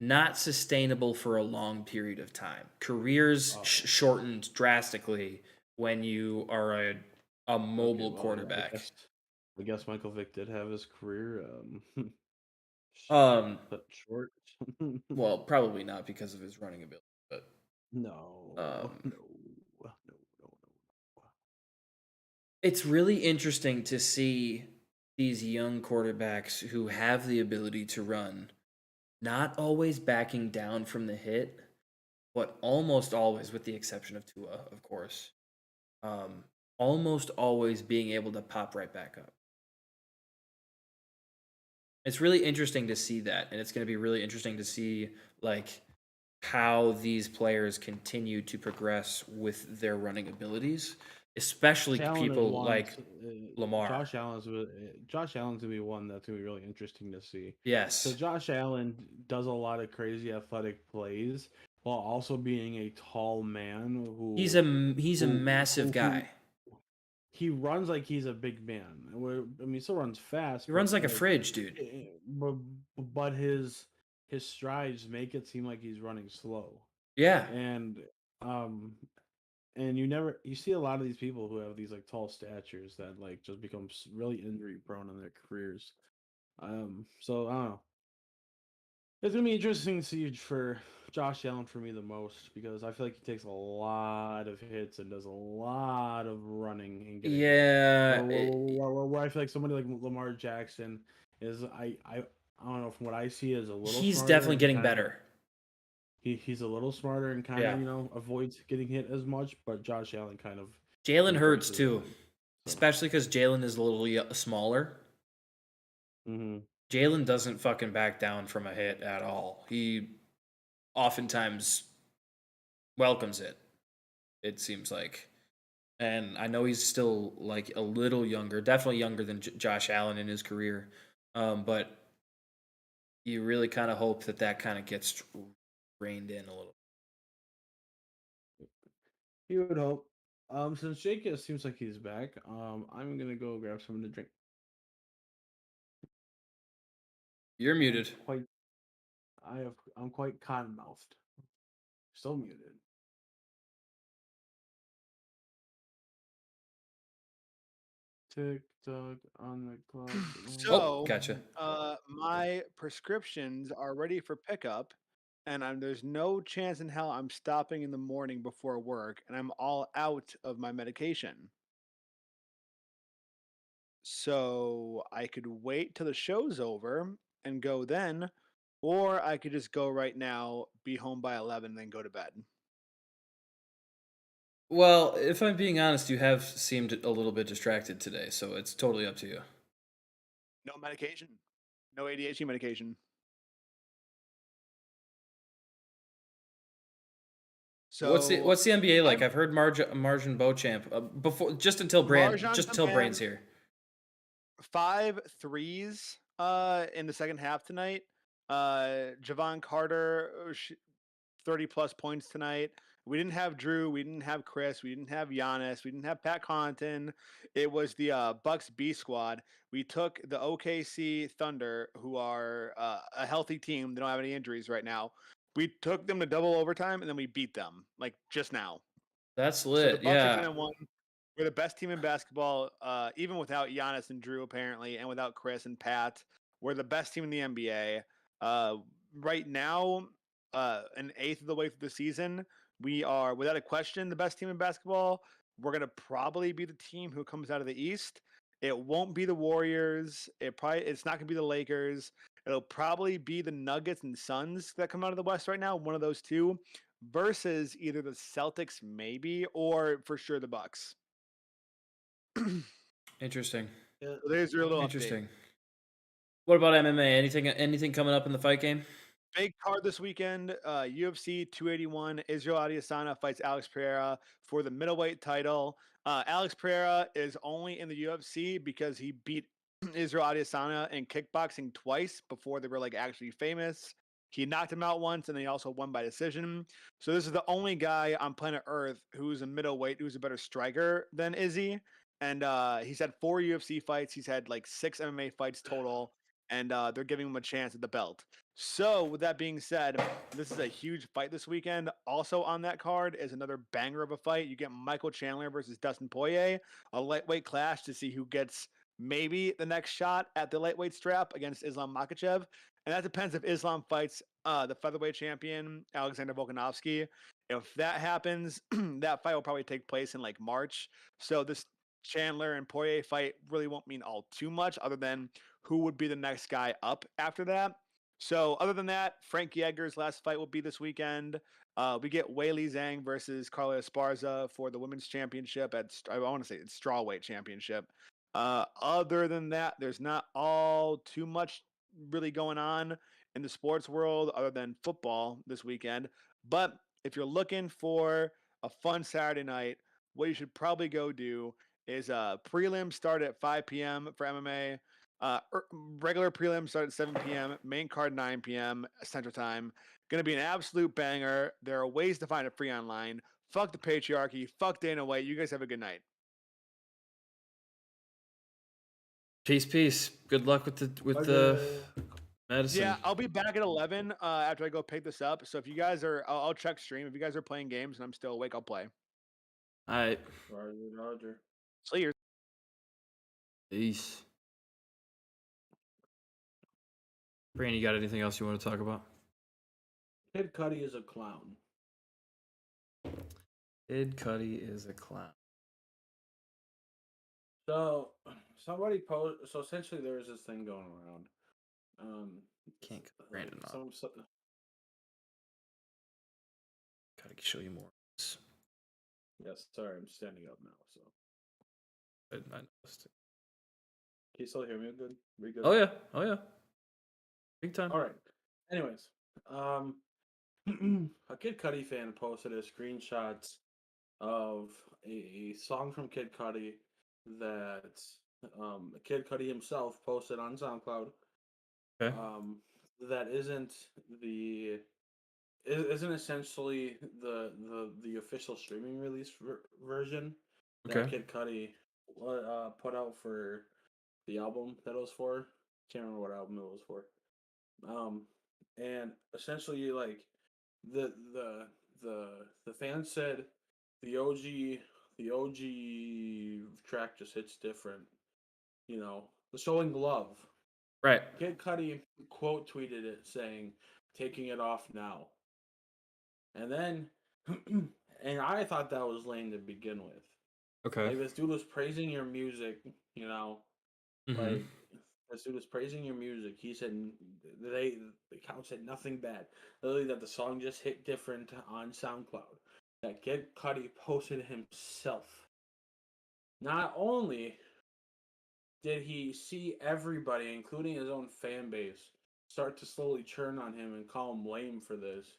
not sustainable for a long period of time. Careers Oh. shortened drastically when you are a mobile Okay, well, quarterback. I guess Michael Vick did have his career Um, cut short. well, probably not because of his running ability, but No, Um, no. it's really interesting to see these young quarterbacks who have the ability to run, not always backing down from the hit, but almost always, with the exception of Tua, of course, almost always being able to pop right back up. It's really interesting to see that, and it's going to be really interesting to see like how these players continue to progress with their running abilities, especially Josh Allen is people one like to- Lamar. Josh Allen's gonna be one that's gonna be really interesting to see. Yes. So Josh Allen does a lot of crazy athletic plays while also being a tall man who He's a massive who- guy. He runs like he's a big man. I mean, he still runs fast. He runs but, like a fridge, dude. But his strides make it seem like he's running slow. Yeah. And you see a lot of these people who have these like tall statures that like just become really injury prone in their careers. So I don't know. It's gonna be interesting to see for Josh Allen for me the most because I feel like he takes a lot of hits and does a lot of running and getting. Yeah. Where I feel like somebody like Lamar Jackson is, I don't know, from what I see, is a little. He's smarter definitely and getting kinda- better. He's a little smarter and kind Yeah. of avoids getting hit as much, but Josh Allen kind of. Jalen Hurts embraces too, it, so. especially because Jalen is a little smaller. Mm-hmm. Jalen doesn't fucking back down from a hit at all. He oftentimes welcomes it, it seems like. And I know he's still like a little younger, definitely younger than Josh Allen in his career. But you really kind of hope that kind of gets reined in a little. You would hope. Since Jake seems like he's back, I'm gonna go grab something to drink. You're muted. I'm quite cotton mouthed. Still muted. Tick tock on the clock. So, Gotcha. my prescriptions are ready for pickup, and there's no chance in hell I'm stopping in the morning before work, and I'm all out of my medication. So I could wait till the show's over and go then, or I could just go right now, be home by 11, and then go to bed. Well, if I'm being honest, you have seemed a little bit distracted today, so it's totally up to you. No medication, no ADHD medication. So What's the NBA like? I'm- I've heard Margin Beauchamp before, just until Brain's here. 5 threes in the second half tonight. Javon Carter, 30 plus points tonight. We didn't have Drew, we didn't have Chris, we didn't have Giannis, we didn't have Pat Connaughton. It was the Bucks B squad. We took the OKC Thunder, who are a healthy team. They don't have any injuries right now. We took them to double overtime and then we beat them like just now. That's So the lit. Bucks are Yeah. 10-1. We're the best team in basketball, even without Giannis and Drew apparently, and without Chris and Pat. We're the best team in the NBA right now. an eighth of the way through the season. We are, without a question, the best team in basketball. We're gonna probably be the team who comes out of the East. It won't be the Warriors. It's not gonna be the Lakers. It'll probably be the Nuggets and Suns that come out of the West right now. One of those two, versus either the Celtics, maybe, or for sure the Bucks. Interesting. Yeah, So there's your little update. Interesting. What about MMA? Anything coming up in the fight game? Big card this weekend. UFC 281. Israel Adesanya fights Alex Pereira for the middleweight title. Alex Pereira is only in the UFC because he beat Israel Adesanya in kickboxing twice before they were like actually famous. He knocked him out once, and then he also won by decision. So this is the only guy on planet Earth who's a middleweight, who's a better striker than Izzy. And he's had 4 UFC fights. He's had like 6 MMA fights total, and they're giving him a chance at the belt. So, with that being said, this is a huge fight this weekend. Also on that card is another banger of a fight. You get Michael Chandler versus Dustin Poirier, a lightweight clash to see who gets maybe the next shot at the lightweight strap against Islam Makhachev. And that depends if Islam fights the featherweight champion, Alexander Volkanovski. If that happens, that fight will probably take place in like March. So, this Chandler and Poirier fight really won't mean all too much other than who would be the next guy up after that. So other than that, Frank Yeager's last fight will be this weekend. We get Weili Zhang versus Carla Esparza for the women's championship I want to say it's strawweight championship. Other than that, there's not all too much really going on in the sports world other than football this weekend. But if you're looking for a fun Saturday night, what you should probably go do is prelims start at 5 p.m. for MMA. Regular prelims start at 7 p.m. Main card 9 p.m. Central Time. Going to be an absolute banger. There are ways to find it free online. Fuck the patriarchy. Fuck Dana White. You guys have a good night. Peace. Good luck with the medicine. Yeah, I'll be back at 11 after I go pick this up. So if you guys are, I'll check stream. If you guys are playing games and I'm still awake, I'll play. All right. Roger. See you. Peace. Brandon, you got anything else you want to talk about? Kid Cudi is a clown. Kid Cudi is a clown. So somebody posted. So essentially, there was this thing going around. Can't cut Brandon off. Some Gotta show you more. Yes, sorry, I'm standing up now. So I noticed it. can you still hear me? Good. We good? Oh yeah. Big time. All right. Anyways, a Kid Cudi fan posted a screenshots of a song from Kid Cudi that Kid Cudi himself posted on SoundCloud. Okay. That isn't essentially the official streaming release version that Okay. Kid Cudi put out for the album that it was for. Can't remember what album it was for. And essentially, like the fans said the OG track just hits different. You know, the showing love. Right. Kid Cudi quote tweeted it saying, "Taking it off now." And then, and I thought that was lame to begin with. Okay. Like this dude was praising your music, you know, like this dude was praising your music. He said the account said nothing bad. Literally that the song just hit different on SoundCloud. That Kid Cudi posted himself. Not only did he see everybody, including his own fan base, start to slowly churn on him and call him lame for this,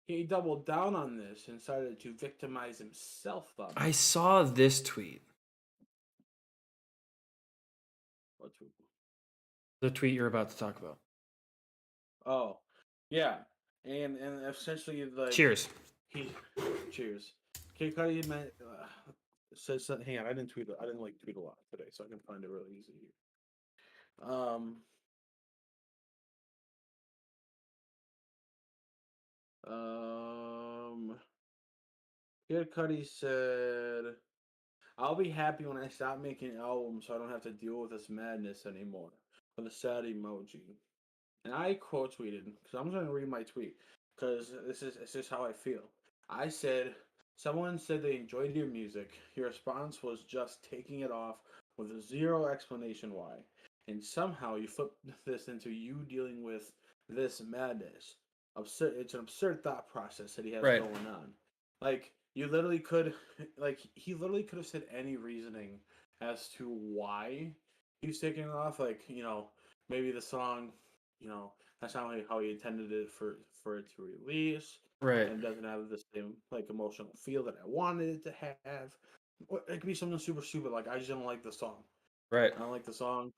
he doubled down on this and started to victimize himself up. I saw this tweet. What tweet? The tweet you're about to talk about. Oh, yeah, and essentially like Cheers. Cheers. Kid Cudi says something. Hang on, I didn't tweet a lot today, so I can find it really easy here. Kid Cudi said, "I'll be happy when I stop making albums, so I don't have to deal with this madness anymore." With a sad emoji, and I quote tweeted because I'm going to read my tweet. because this is how I feel. I said someone said they enjoyed your music. Your response was just taking it off with zero explanation why, and somehow you flip this into you dealing with this madness. Absurd. It's an absurd thought process that he has Right. going on. Like you literally could, like he literally could have said any reasoning as to why he's taking it off. Like maybe the song, that's not how he intended it for it to release, Right. and doesn't have the same like emotional feel that I wanted it to have. Or it could be something super stupid, like I just don't like the song. Right. I don't like the song.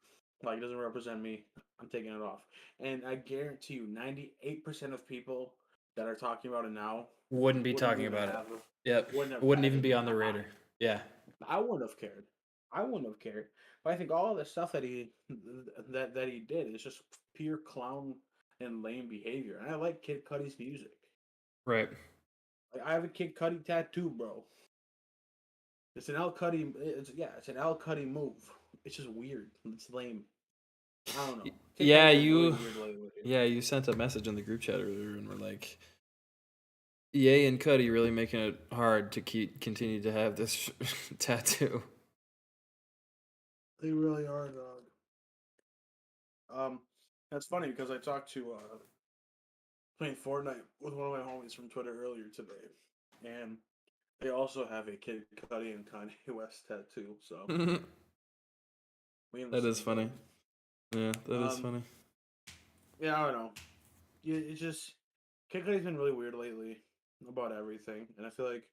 Like it doesn't represent me. I'm taking it off. And I guarantee you, 98% of people that are talking about it now Wouldn't be wouldn't talking even about it. have Yep. wouldn't have Wouldn't had even it be in on the their radar. mind. Yeah. I wouldn't have cared. I wouldn't have cared. But I think all the stuff that he did is just pure clown and lame behavior. And I like Kid Cudi's music. Right. Like I have a Kid Cudi tattoo, bro. It's an L Cudi. It's an L Cudi move. It's just weird. It's lame. I don't know. Kid Yeah, Cudi's been really you. weird lately. Yeah, you sent a message in the group chat earlier, and we're like, "Ye and Cuddy really making it hard to continue to have this tattoo." They really are, dog. That's funny because I talked to playing Fortnite with one of my homies from Twitter earlier today, and they also have a Kid Cudi and Kanye West tattoo. So we in the That is same funny. boat. Yeah, that is Um, funny. Yeah, I don't know. Yeah, it's just Kid Cudi's been really weird lately about everything, and I feel like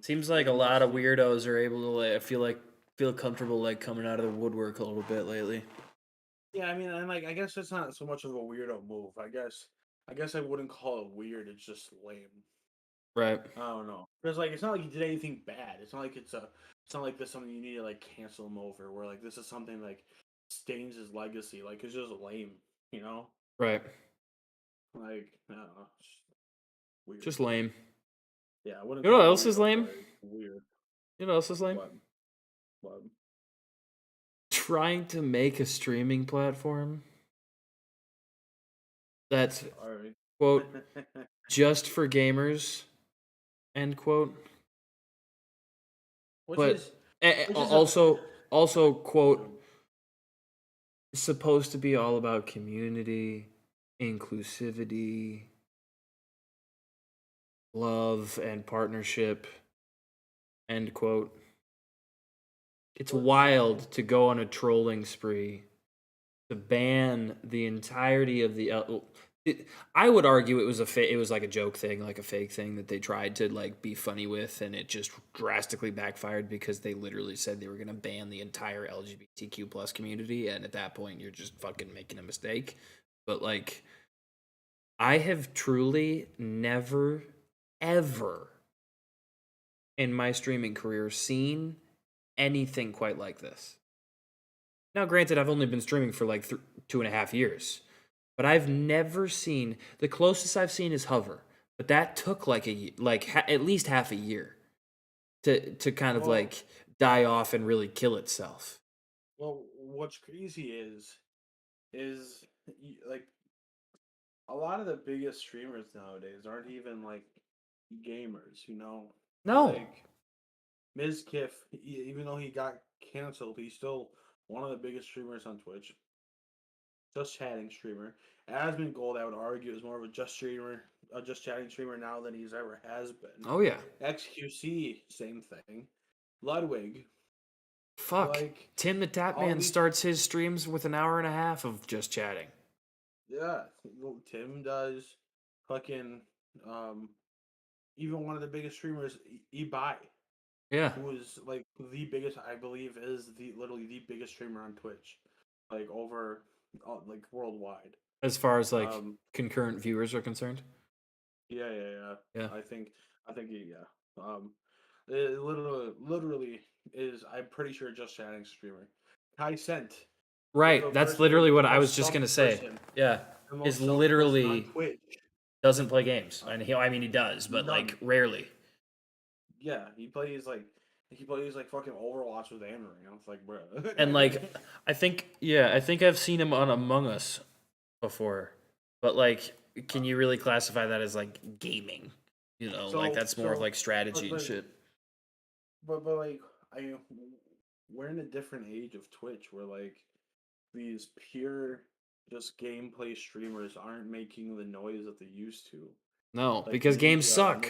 Seems like a he lot needs of to- weirdos are able to like feel comfortable like coming out of the woodwork a little bit lately. Yeah, I mean, and like I guess it's not so much of a weirdo move. I guess I wouldn't call it weird. It's just lame. Right. I don't know. Because like it's not like he did anything bad. It's not like it's not like this something you need to like cancel him over. Where like this is something like stains his legacy. Like it's just lame. You know. Right. Like I don't know. It's weird. Just lame. Yeah. I wouldn't You know call what it else is weirdo, lame? but it's weird. You know what else is lame? What? Trying to make a streaming platform that's All right. quote just for gamers end quote. Which But is which is also quote supposed to be all about community, inclusivity, love, and partnership. End quote. It's wild to go on a trolling spree to ban the entirety of the. I would argue it was it was like a joke thing, like a fake thing that they tried to like be funny with, and it just drastically backfired because they literally said they were going to ban the entire LGBTQ plus community, and at that point, you're just fucking making a mistake. But like, I have truly never, ever in my streaming career seen anything quite like this. Now, granted, I've only been streaming for like 2.5 years, but I've never seen, the closest I've seen is Hover, but that took like at least half a year to kind of like die off and really kill itself. Well, what's crazy is like a lot of the biggest streamers nowadays aren't even like gamers, you know? No. Like Mizkif, even though he got canceled, he's still one of the biggest streamers on Twitch. Just chatting streamer. Asmongold, I would argue, is more of a just chatting streamer now than he's ever has been. Oh yeah. XQC, same thing. Ludwig. Fuck. Like, Tim the Tapman starts his streams with an hour and a half of just chatting. Yeah, Tim does. Fucking, even one of the biggest streamers, Ibai. Yeah. Who is like the biggest, I believe, is literally the biggest streamer on Twitch, like over, like worldwide. As far as like concurrent viewers are concerned. Yeah. Yeah. I think, yeah. It literally is. I'm pretty sure just chatting streamer. Kai Cent. Right. That's literally what I was just gonna say. Yeah. Is literally doesn't play games, and he does, but like rarely. Yeah, he plays like fucking Overwatch with Amber. It's like, bro. And like, I think I've seen him on Among Us before, but like can you really classify that as like gaming? You know, like So- that's more of so- like strategy and but- shit. But like we're in a different age of Twitch where like these pure just gameplay streamers aren't making the noise that they used to. No, Like because games Ninja, suck.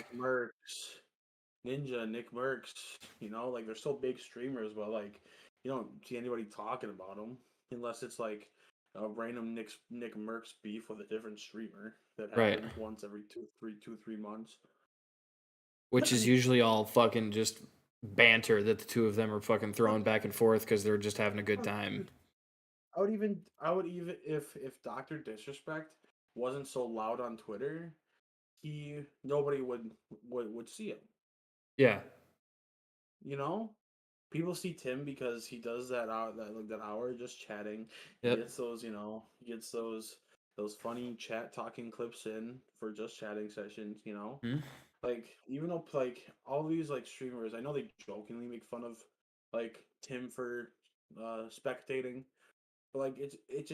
Nick Mercs, you know, like they're still big streamers, but like you don't see anybody talking about them unless it's like a random Nick Mercs beef with a different streamer that Right. happens once every 3 months. Which is usually all fucking just banter that the two of them are fucking throwing back and forth because they're just having a good time. I would even if Dr. Disrespect wasn't so loud on Twitter, nobody would see him. Yeah. You know? People see Tim because he does that hour just chatting. Yep. He gets those, he gets those funny chat talking clips in for just chatting sessions, you know? Mhm. Like even though like all these like streamers, I know they jokingly make fun of like Tim for spectating, but like it's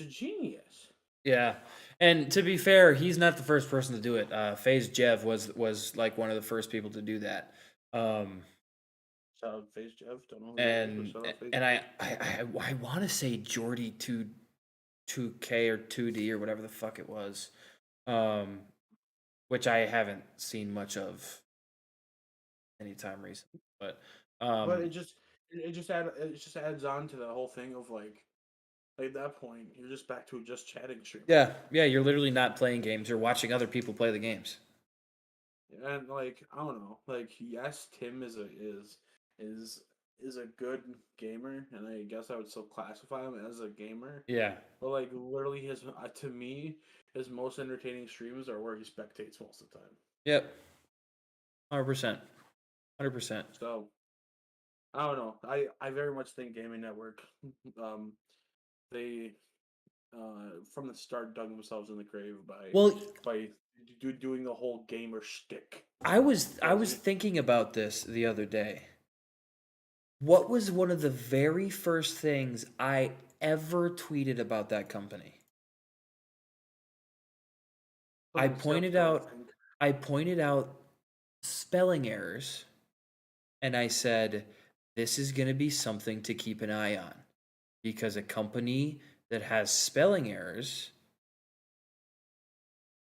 a genius. Yeah, and to be fair, he's not the first person to do it. FaZe Jev was like one of the first people to do that. Shout out FaZe Jeff. Don't know who that is, but And shout out FaZe and Jeff. I want to say Jordy 2K or 2D or whatever the fuck it was, which I haven't seen much of anytime recently. But But it just adds on to the whole thing of like at that point you're just back to just chatting stream. yeah, you're literally not playing games. You're watching other people play the games. And like I don't know, like yes, Tim is a good gamer, and I guess I would still classify him as a gamer. Yeah, But like literally, to me, his most entertaining streams are where he spectates most of the time. yep, 100%, 100%. So I don't know. I very much think Gaming Network, they from the start dug themselves in the grave by doing the whole gamer shtick. I was thinking about this the other day. What was one of the very first things I ever tweeted about that company? I pointed out spelling errors, and I said this is going to be something to keep an eye on because a company that has spelling errors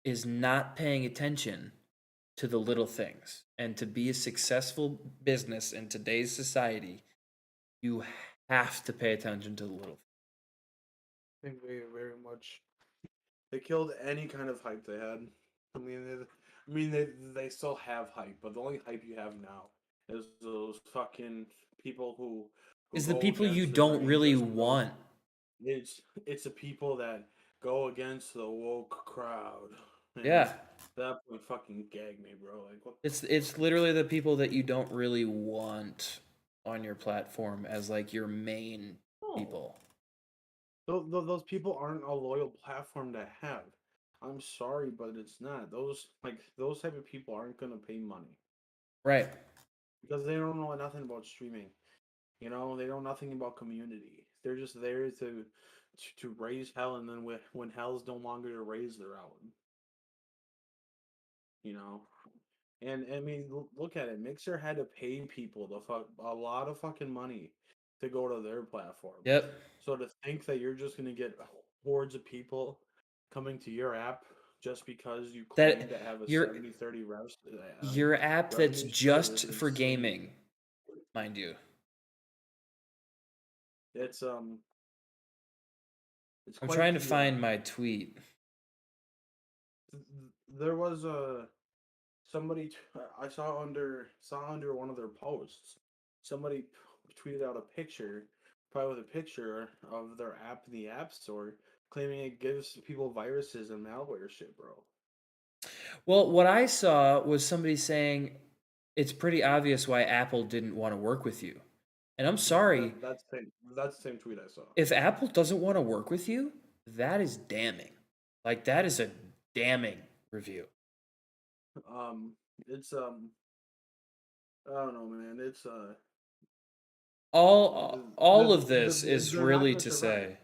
is not paying attention to the little things. And to be a successful business in today's society, you have to pay attention to the little things. I think very much. They killed any kind of hype they had. They still have hype, but the only hype you have now is those fucking people who Is the go people you against the don't grain, really just go- want. It's the people that go against the woke crowd. And Yeah. that would fucking gag me, bro. Like what? It's literally the people that you don't really want on your platform as like your main No. people. Those people aren't a loyal platform to have. I'm sorry, but it's not. Those type of people aren't gonna pay money Right. because they don't know nothing about streaming. You know, they know nothing about community. They're just there to raise hell, and then when hell's no longer to raise, they're out. You know, and I mean, look at it. Mixer had to pay people a lot of fucking money to go to their platform. Yep. So to think that you're just gonna get hordes of people coming to your app just because you claim to have a your- 70-30 reps, Your app that's revenue just share is for insane. gaming, mind you. It's I'm quite trying to the, find my tweet. There was somebody I saw under one of their posts. Somebody tweeted out a picture, probably with a picture of their app in the App Store, claiming it gives people viruses and malware shit, bro. Well, what I saw was somebody saying it's pretty obvious why Apple didn't want to work with you. And I'm sorry, That's the same tweet I saw. if Apple doesn't want to work with you, that is damning. Like that is a damning review. It's I don't know, man. It's All of this they're is not really gonna to survive. say.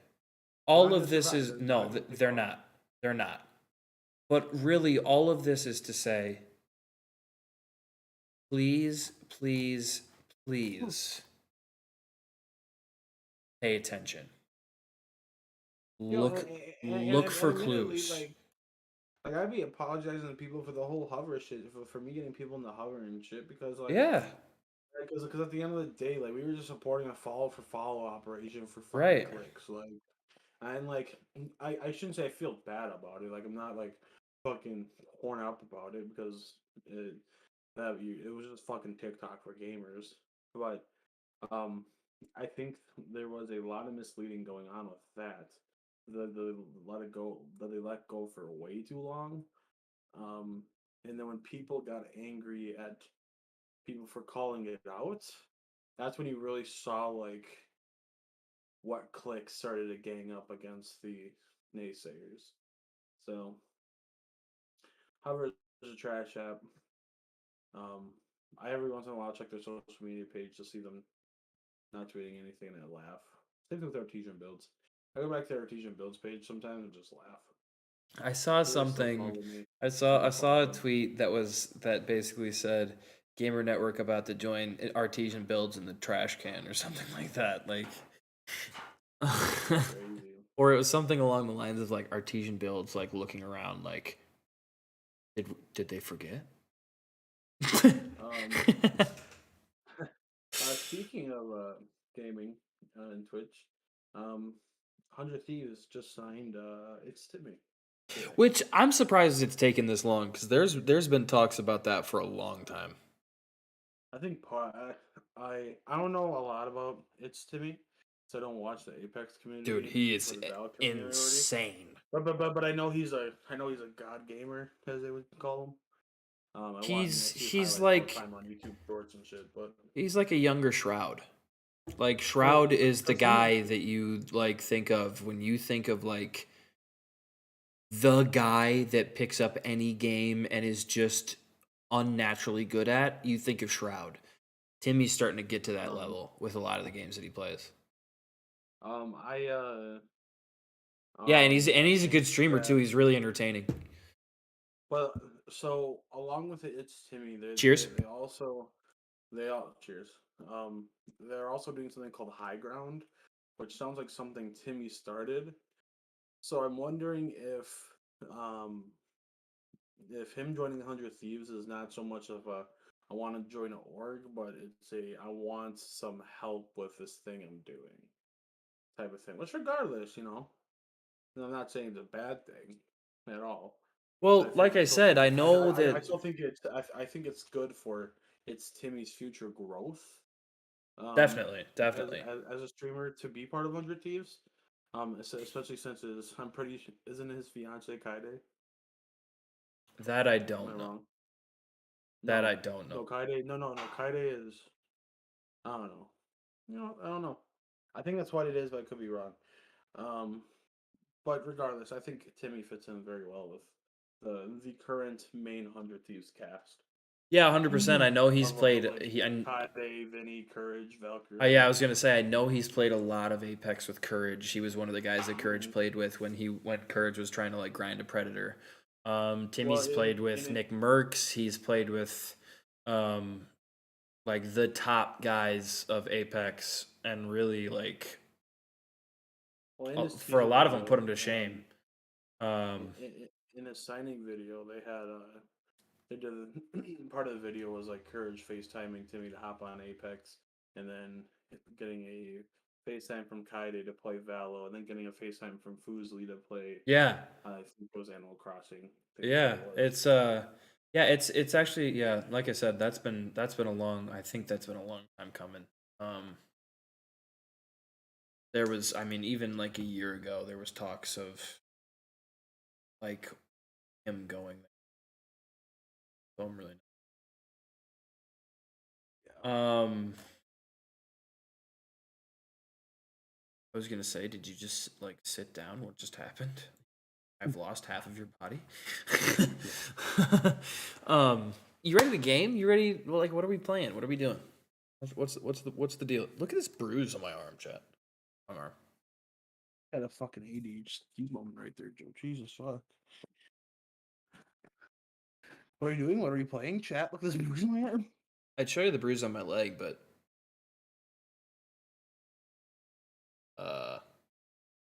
All not of gonna this survive. is They're no, not gonna they're survive. not. They're not. But really, all of this is to say, please, please, please pay attention. Look, look for admittedly, clues. like I'd be apologizing to people for the whole hover shit for me getting people into hover and shit because Yeah, because at the end of the day, like we were just supporting a follow for follow operation for fucking right. clicks, and I shouldn't say I feel bad about it. Like I'm not like fucking torn up about it because it it was just fucking TikTok for gamers, but um I think there was a lot of misleading going on with that. The let it go that they let go for way too long. Um, and then when people got angry at people for calling it out, that's when you really saw like what cliques started to gang up against the naysayers. So, however, is a trash app. I every once in a while check their social media page to see them not tweeting anything and I laugh. Same thing with Artesian Builds. I go back to their Artesian Builds page sometimes and just laugh. I saw They still something. follow me. I saw a tweet that basically said Gamer Network about to join Artesian Builds in the trash can or something like that. Like, Crazy. or it was something along the lines of like Artesian Builds, like looking around, like, did they forget? Speaking of gaming and Twitch, 100 Thieves just signed It's Timmy. today. Which I'm surprised it's taken this long because there's been talks about that for a long time. I think I don't know a lot about It's Timmy, so I don't watch the Apex community. Dude, he is or the Valve community. insane. But I know he's a god gamer as they would call him. I see his He's highlights all the like time on YouTube Shorts and shit, but he's like a younger Shroud. Like Shroud is the does he- guy that you like think of when you think of like the guy that picks up any game and is just unnaturally good at, you think of Shroud. Timmy's starting to get to that level with a lot of the games that he plays. Yeah, and he's a good streamer too. He's really entertaining. But so along with it's Timmy. Cheers. They all cheers. They're also doing something called High Ground, which sounds like something Timmy started. So I'm wondering if him joining 100 Thieves is not so much of a I want to join an org, but it's a I want some help with this thing I'm doing type of thing. Which regardless, I'm not saying it's a bad thing at all. Well, like I said, I know I that still think I think it's good for it's Timmy's future growth. definitely. As a streamer to be part of 100 Thieves. Especially since isn't his fiance Kaide? That I Am I don't know. wrong? That No. I don't know. No, Kaide. No. Kaide is. I don't know. I don't know. I think that's what it is, but I could be wrong. But regardless, I think Timmy fits in very well with the current main 100 Thieves cast. Yeah, 100%. I know he's Of, played. like, He. Kaide, Vinny, Courage, Valkyrie. Yeah, I was gonna say I know he's played a lot of Apex with Courage. He was one of the guys that Courage played with when Courage was trying to like grind a Predator. Timmy's played with Nick Merckx. He's played with, like the top guys of Apex, and really like for a lot of them put him to shame. In a signing video, they did part of the video was like Courage FaceTiming Timmy to hop on Apex, and then getting a FaceTime from Kaide to play Valo, and then getting a FaceTime from Fuslie to play. Yeah. I think it was Animal Crossing. Yeah, it's it's actually like I said, that's been a long time coming. There was, I mean, even like a year ago, there was talks of like him going there. So I'm really I was gonna say, did you just like sit down? What just happened? I've lost half of your body. You ready to game? You ready? Well, like, what are we playing? What are we doing? What's the deal? Look at this bruise on my arm, chat. My arm. Had a fucking ADHD moment right there, Joe. Jesus fuck. What are you doing? What are you playing? Chat, look at this bruise on my arm. I'd show you the bruise on my leg, but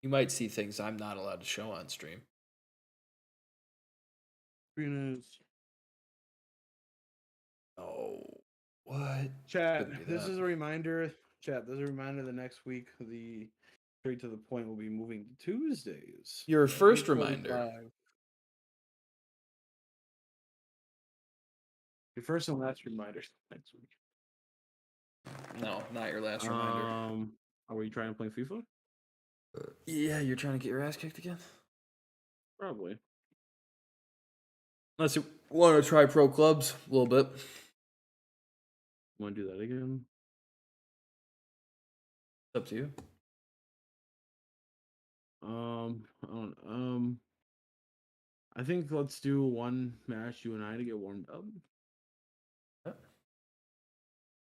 you might see things I'm not allowed to show on stream. Oh, what? Chat, Couldn't do this that. is a reminder. Chat, this is a reminder that next week the Straight to the Point will be moving to Tuesdays. Your at first reminder. 8:45. Your first and last reminder next week. No, not your last reminder. Are we trying to play FIFA? Yeah, you're trying to get your ass kicked again? Probably. Unless you want to try pro clubs a little bit. Want to do that again? It's up to you. I think let's do one match, you and I, to get warmed up.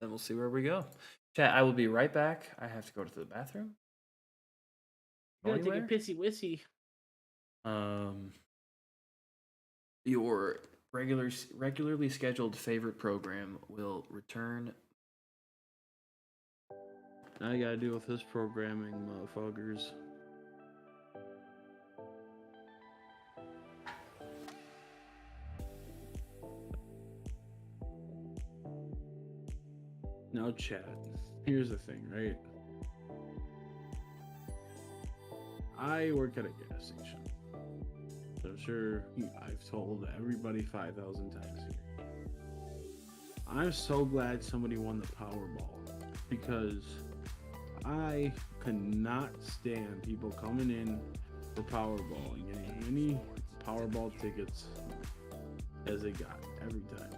Then we'll see where we go. Chat, I will be right back. I have to go to the bathroom. You gotta take a Anywhere? pissy wissy. Your regularly scheduled favorite program will return. Now you gotta deal with this programming, motherfuckers. Now, chat. Here's the thing, right? I work at a gas station. So I'm sure I've told everybody 5,000 times here. I'm so glad somebody won the Powerball because I could not stand people coming in for Powerball and getting as many Powerball tickets as they got every time.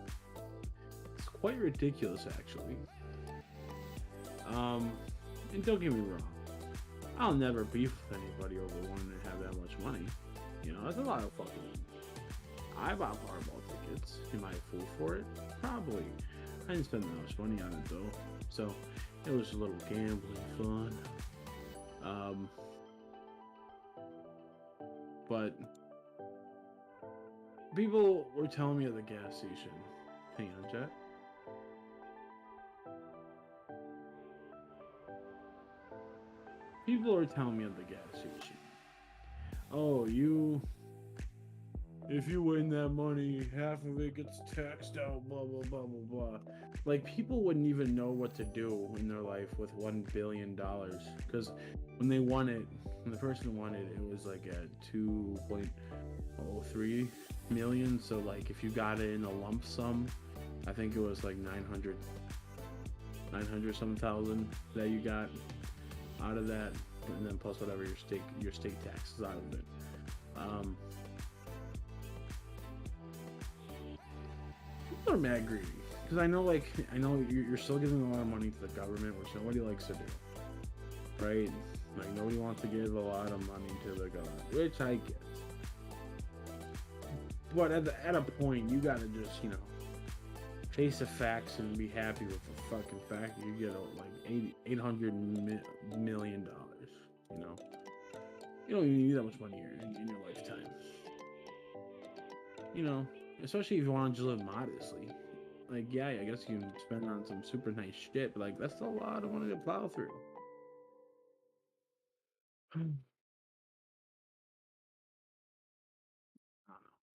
It's quite ridiculous, actually. And don't get me wrong, I'll never beef with anybody over wanting to have that much money. You know, that's a lot of fucking money. I bought Powerball tickets. Am I a fool for it? Probably. I didn't spend that much money on it though, so it was a little gambling fun. But people were telling me at the gas station. Hang on, chat. People are telling me at the gas station, oh, if you win that money, half of it gets taxed out, blah, blah, blah, blah, blah. Like, people wouldn't even know what to do in their life with $1 billion. Because when they won it, when the person won it, it was like at 2.03 million. So, like, if you got it in a lump sum, I think it was like 900 some thousand that you got out of that, and then plus whatever your state taxes out of it. People are mad greedy because I know you're still giving a lot of money to the government, which nobody likes to do, right? Like nobody wants to give a lot of money to the government, which I get. But at a point, you gotta just face the facts and be happy with the fucking fact that you get like $800 million. You don't even need that much money in your lifetime. Especially if you want to just live modestly. Like, yeah, I guess you can spend on some super nice shit, but like that's a lot of money to plow through. I don't know.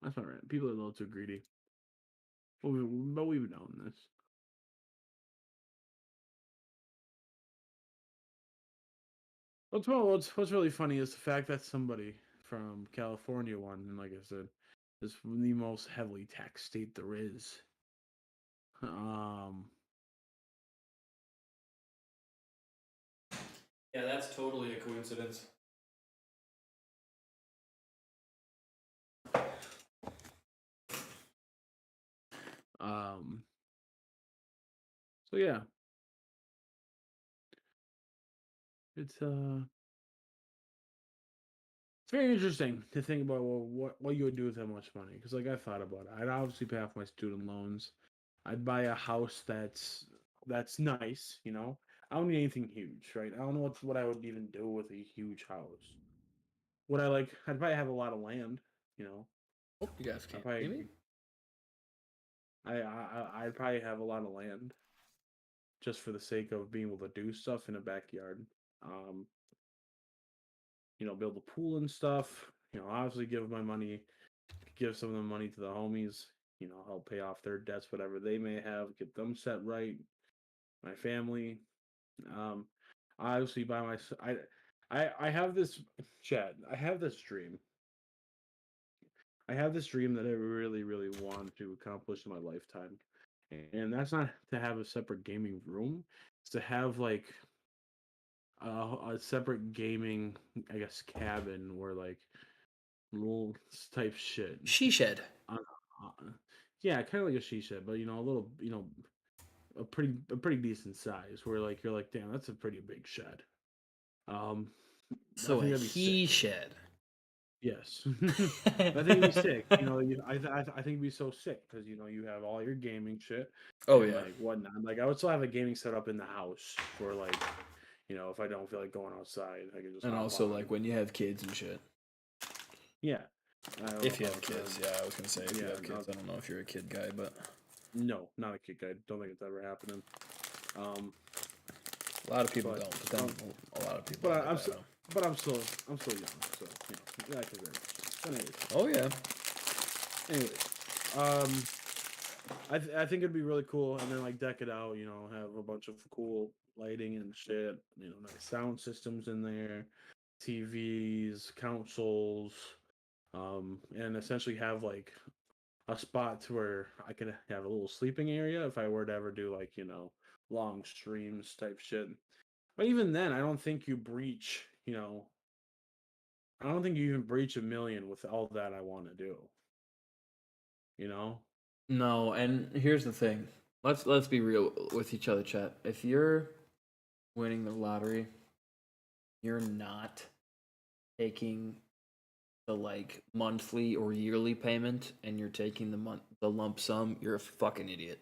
That's not right. People are a little too greedy. But we've known this. What's really funny is the fact that somebody from California won, and like I said, is the most heavily taxed state there is. Yeah, that's totally a coincidence. So yeah. It's very interesting to think about what you would do with that much money. Because like I thought about it, I'd obviously pay off my student loans. I'd buy a house that's nice. I don't need anything huge, right? I don't know what I would even do with a huge house. I'd probably have a lot of land. Oh, you guys can't see me? I'd probably have a lot of land just for the sake of being able to do stuff in a backyard. Um, build a pool and stuff. Obviously give some of the money to the homies. Help pay off their debts, whatever they may have, get them set right. My family. Um, obviously by my I have this chat. I have this dream. I have this dream that I really, really want to accomplish in my lifetime. And that's not to have a separate gaming room. It's to have like a separate gaming, I guess, cabin or like rules type shit. She shed. Yeah, kind of like a she shed, but a little, a pretty decent size. Where like you're like, damn, that's a pretty big shed. Um, So I think a that'd be he sick. shed. Yes, I think it'd be sick. I think it'd be so sick because you have all your gaming shit. Oh And yeah. like whatnot. Like I would still have a gaming setup in the house for like, if I don't feel like going outside, I can just. And hop also on. like when you have kids and shit. Yeah. I don't If you know have about kids, them. yeah, I was gonna say if you Yeah, have kids. I don't know if you're a kid guy, but No, not a kid guy. Don't think it's ever happening. a lot of people But, don't. But then a lot of people. But like I'm that, still, though. but I'm still young, so yeah, I can very much. But anyways, Oh yeah. I think it'd be really cool, and then like deck it out. Have a bunch of cool lighting and shit. Nice sound systems in there, TVs, consoles, and essentially have like a spot to where I could have a little sleeping area if I were to ever do like long streams type shit. But even then, I don't think you breach. I don't think you even breach 1 million with all that I want to do. You know? No, and here's the thing. Let's be real with each other, chat. If you're winning the lottery, you're not taking the like monthly or yearly payment and you're taking the lump sum, you're a fucking idiot.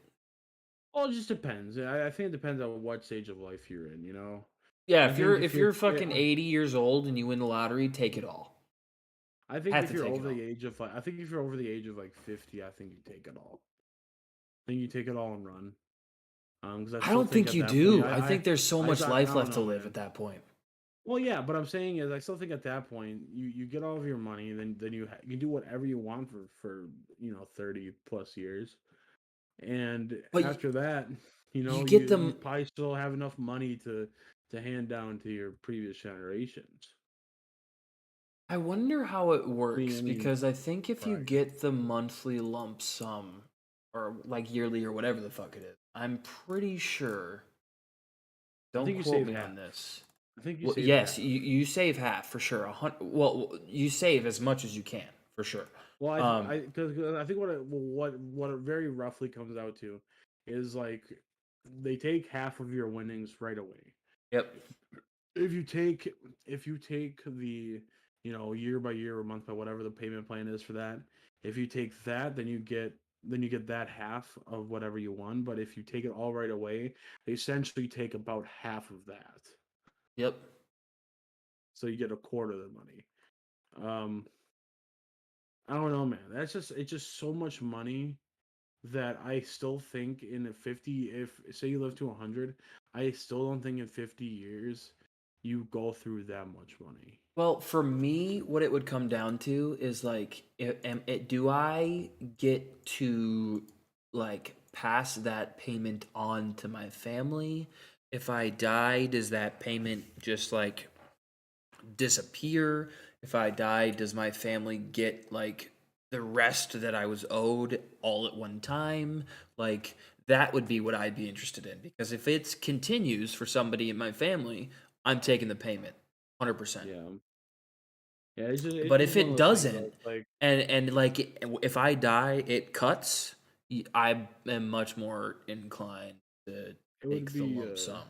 Well, it just depends. I think it depends on what stage of life you're in. Yeah, I if think you're if if you're you're fucking 80 years old and you win the lottery, take it all. I think Have if to you're take it over all. the age of like, I think if you're over the age of like 50, I think you take it all. I think you take it all and run. Because I don't think at you that do. point, I think there's so much I life don't left to know, live man. at that point. Well, yeah, but I'm saying is I still think at that point you get all of your money, then you can do whatever you want for 30 plus years, and But after that, you you get you them. probably still have enough money to hand down to your previous generations. I wonder how it works I mean, because I think if you right. get the monthly lump sum or like yearly or whatever the fuck it is, I'm pretty sure. I Don't think you quote save me half. on this. I think you Well, save yes, half. you save half for sure. Well, you save as much as you can for sure. Well, because I think what it very roughly comes out to is like they take half of your winnings right away. Yep. If you take the year by year or month by whatever the payment plan is for that, if you take that, then you get that half of whatever you won. But if you take it all right away, they essentially take about half of that, Yep. so you get a quarter of the money. I don't know, man. It's just so much money that I still think in 50, if say you live to 100, I still don't think in 50 years you go through that much money. Well, for me, what it would come down to is like, do I get to like pass that payment on to my family? If I die, does that payment just like disappear? If I die, does my family get like the rest that I was owed all at one time? Like that would be what I'd be interested in because if it continues for somebody in my family, I'm taking the payment 100%. Yeah. Yeah, it's But just if one it of those things where doesn't, it's like and like if I die, it cuts. I am much more inclined to it would take the be lump sum.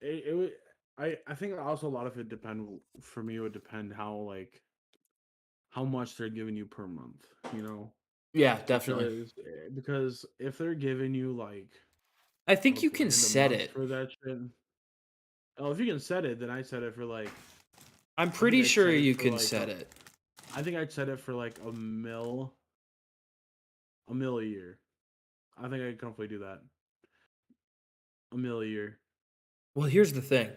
it would I think also a lot of it for me it would depend how much they're giving you per month, Yeah, definitely. because if they're giving you like I a think you can grand a set month it. for that shit. Oh, if you can set it, then I set it for like I'm I think pretty I'd sure set it you for can like set it. I think I'd set it for like a mil a mil a year. I think I could comfortably do that. A mil a year, Well, here's the thing.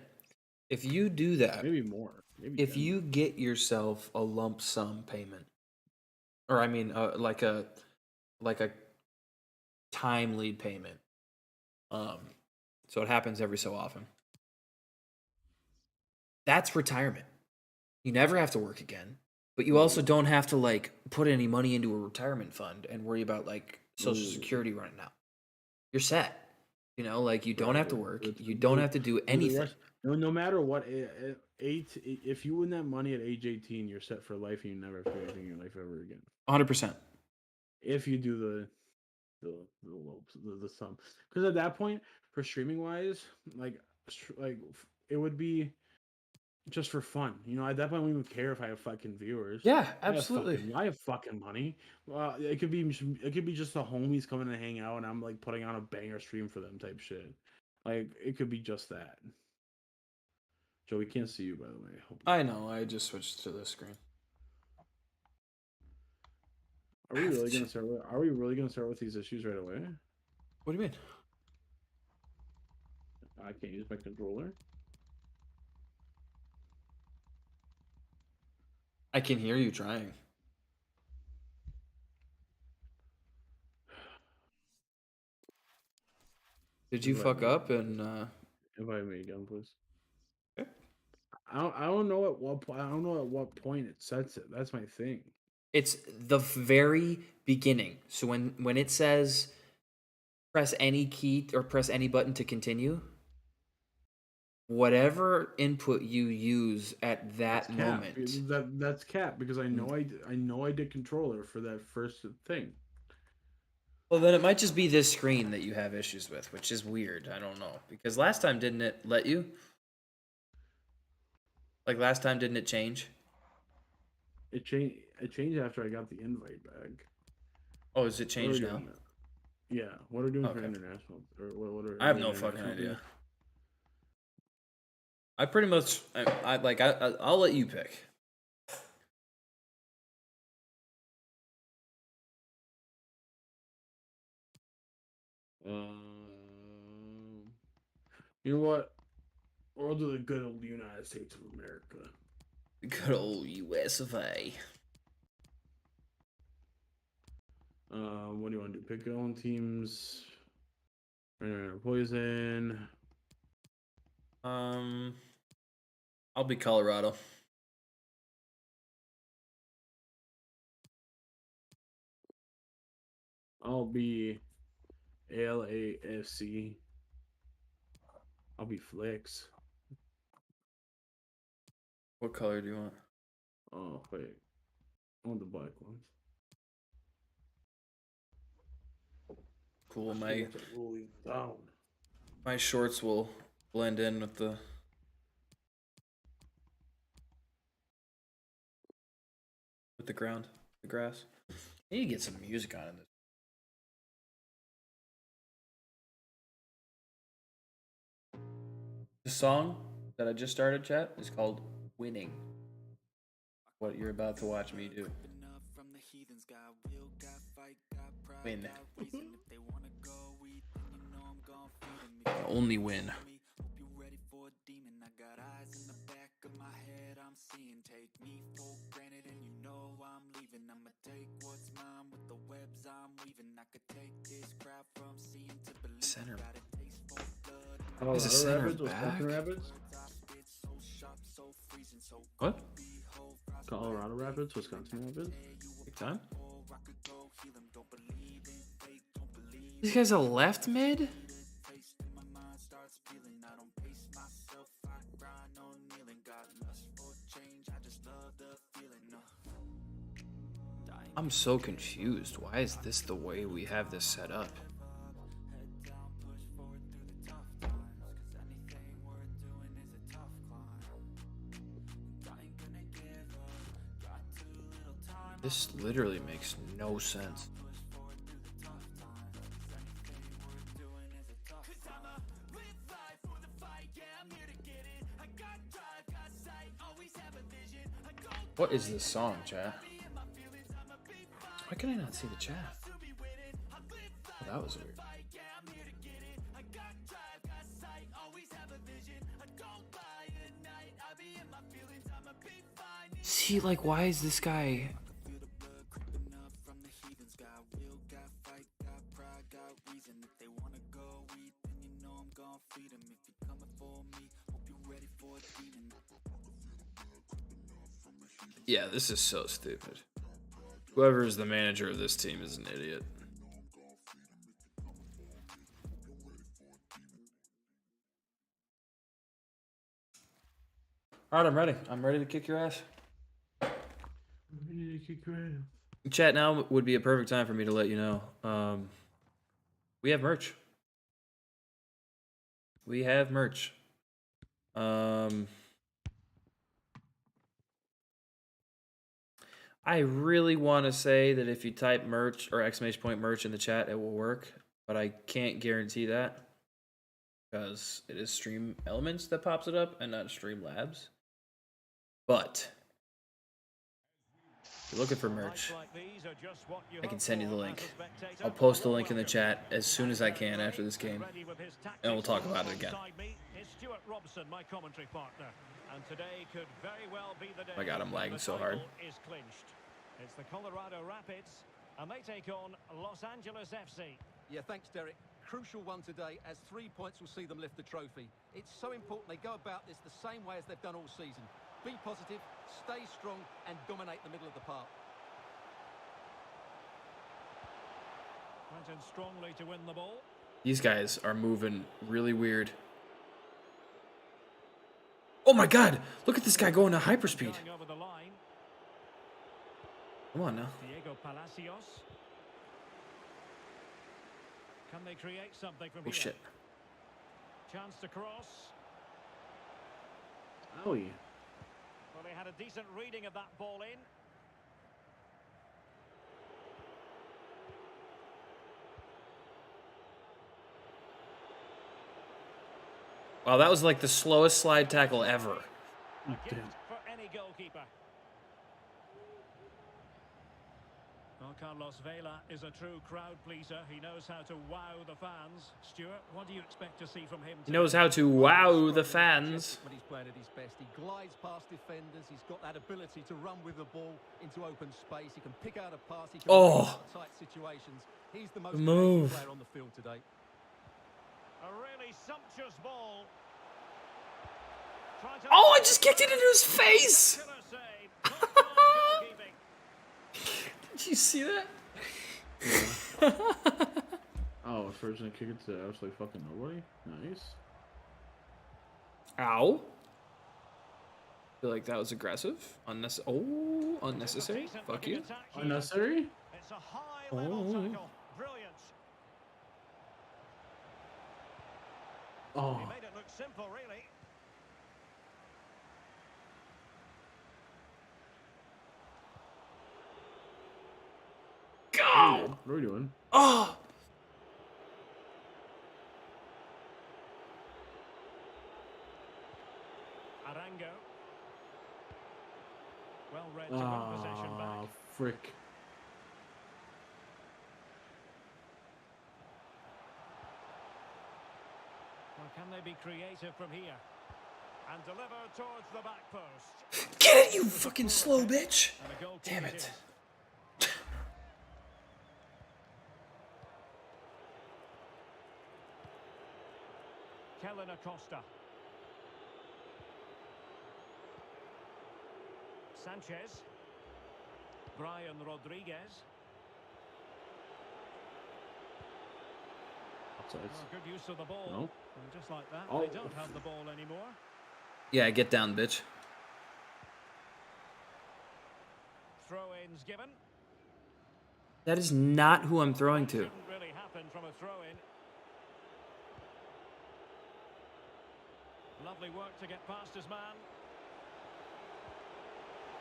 If you do that, maybe more. Maybe if 10 you get yourself a lump sum payment, or I mean, like a timely payment, so it happens every so often. That's retirement. You never have to work again, but you also don't have to like put any money into a retirement fund and worry about like Social Security running out. You're set. You know, like you don't have to work. You don't have to do anything. No matter what, if you win that money at age 18, you're set for life, and you never have to do anything in your life ever again. 100%. If you do the sum, because at that point, for streaming wise, like it would be just for fun. You know, at that point, we don't care if I have fucking viewers. Yeah, absolutely. I have fucking money. It could be just the homies coming to hang out, and I'm like putting on a banger stream for them type shit. Like it could be just that. Joe, we can't see you, by the way. I know. I just switched to this screen. Are we really gonna start? Are we really gonna start with these issues right away? What do you mean? I can't use my controller. I can hear you trying. Did you fuck up and invite me again, please? Okay. I don't know at what point. I don't know at what point it sets it. That's my thing. It's the very beginning. So when it says press any key or press any button to continue, whatever input you use at that moment. That's cap because I know I did controller for that first thing. Well, then it might just be this screen that you have issues with, which is weird. I don't know. Because last time, didn't it let you? Like, last time, didn't it change? It changed after I got the invite back. Oh, is it changed now? Yeah. What are we doing for international? Or what are I have no fucking idea. I pretty much... I'll let you pick. You know what? We'll do the good old United States of America. The good old US of A. What do you want to do? Pick your own teams. Poison. I'll be Colorado. I'll be LAFC. I'll be Flex. What color do you want? Oh, wait. I want the black ones. Cool. My shorts will blend in with the ground, the grass. I need to get some music on in this. The song that I just started, chat, is called Winning. What you're about to watch me do. Win. Only win. Center. Is a center back? What? Colorado Rapids, Wisconsin Rapids. Big time. This guy's a left mid? I'm so confused. Why is this the way we have this set up? This literally makes no sense. What is this song, chat? Why can I not see the chat? that was weird. See, like, why is this guy? Yeah, this is so stupid. Whoever is the manager of this team is an idiot. All right, I'm ready. I'm ready to kick your ass. Chat now would be a perfect time for me to let you know. We have merch. We have merch. I really want to say that if you type merch or exclamation point merch in the chat, it will work, but I can't guarantee that because it is Stream Elements that pops it up and not Streamlabs. But if you're looking for merch, I can send you the link. I'll post the link in the chat as soon as I can after this game, and we'll talk about it again. Oh my god, I'm lagging so hard. It's the Colorado Rapids, and they take on Los Angeles FC. Yeah, thanks, Derek. Crucial one today, as 3 points will see them lift the trophy. It's so important they go about this the same way as they've done all season. Be positive, stay strong, and dominate the middle of the park. Went in strongly to win the ball. These guys are moving really weird. Oh my god! Look at this guy going to hyperspeed. Going over the line. Come on now. Diego Palacios. Can they create something from Oh here? shit. Chance to cross. Oh yeah. Well, they had a decent reading of that ball in. Wow, that was like the slowest slide tackle ever. A gift for any goalkeeper. Well, Carlos Vela is a true crowd pleaser. He knows how to wow the fans. Stuart, what do you expect to see from him He knows how to wow the fans. When he's playing at his best, he glides past defenders. He's got that ability to run with the ball into open space. He can pick out a pass. He can tight situations. He's the most move player on the field today. A really sumptuous ball. Oh, I just kicked it into his face! Did you see that? Oh, first gonna kick it to absolutely fucking nobody. Nice. Ow. Feel like that was aggressive. Unnecessary. Fuck you. Unnecessary? It's a high level tackle. Brilliant. Oh. He made it look simple, really. Go! What are we doing? Oh! Arango. Well read to win possession back. Frick. Well, can they be creative from here? And deliver towards the back post. Get it, you fucking slow bitch! And a goal Damn kick it. is. Kellen Acosta. Sanchez. Brian Rodriguez. Offsides. Oh, good use of the ball. No. And just like that, Oh. they don't have the ball anymore. Yeah, get down, bitch. Throw-ins given. That is not who I'm throwing to. Shouldn't really happen from a throw-in. Lovely work to get past his man.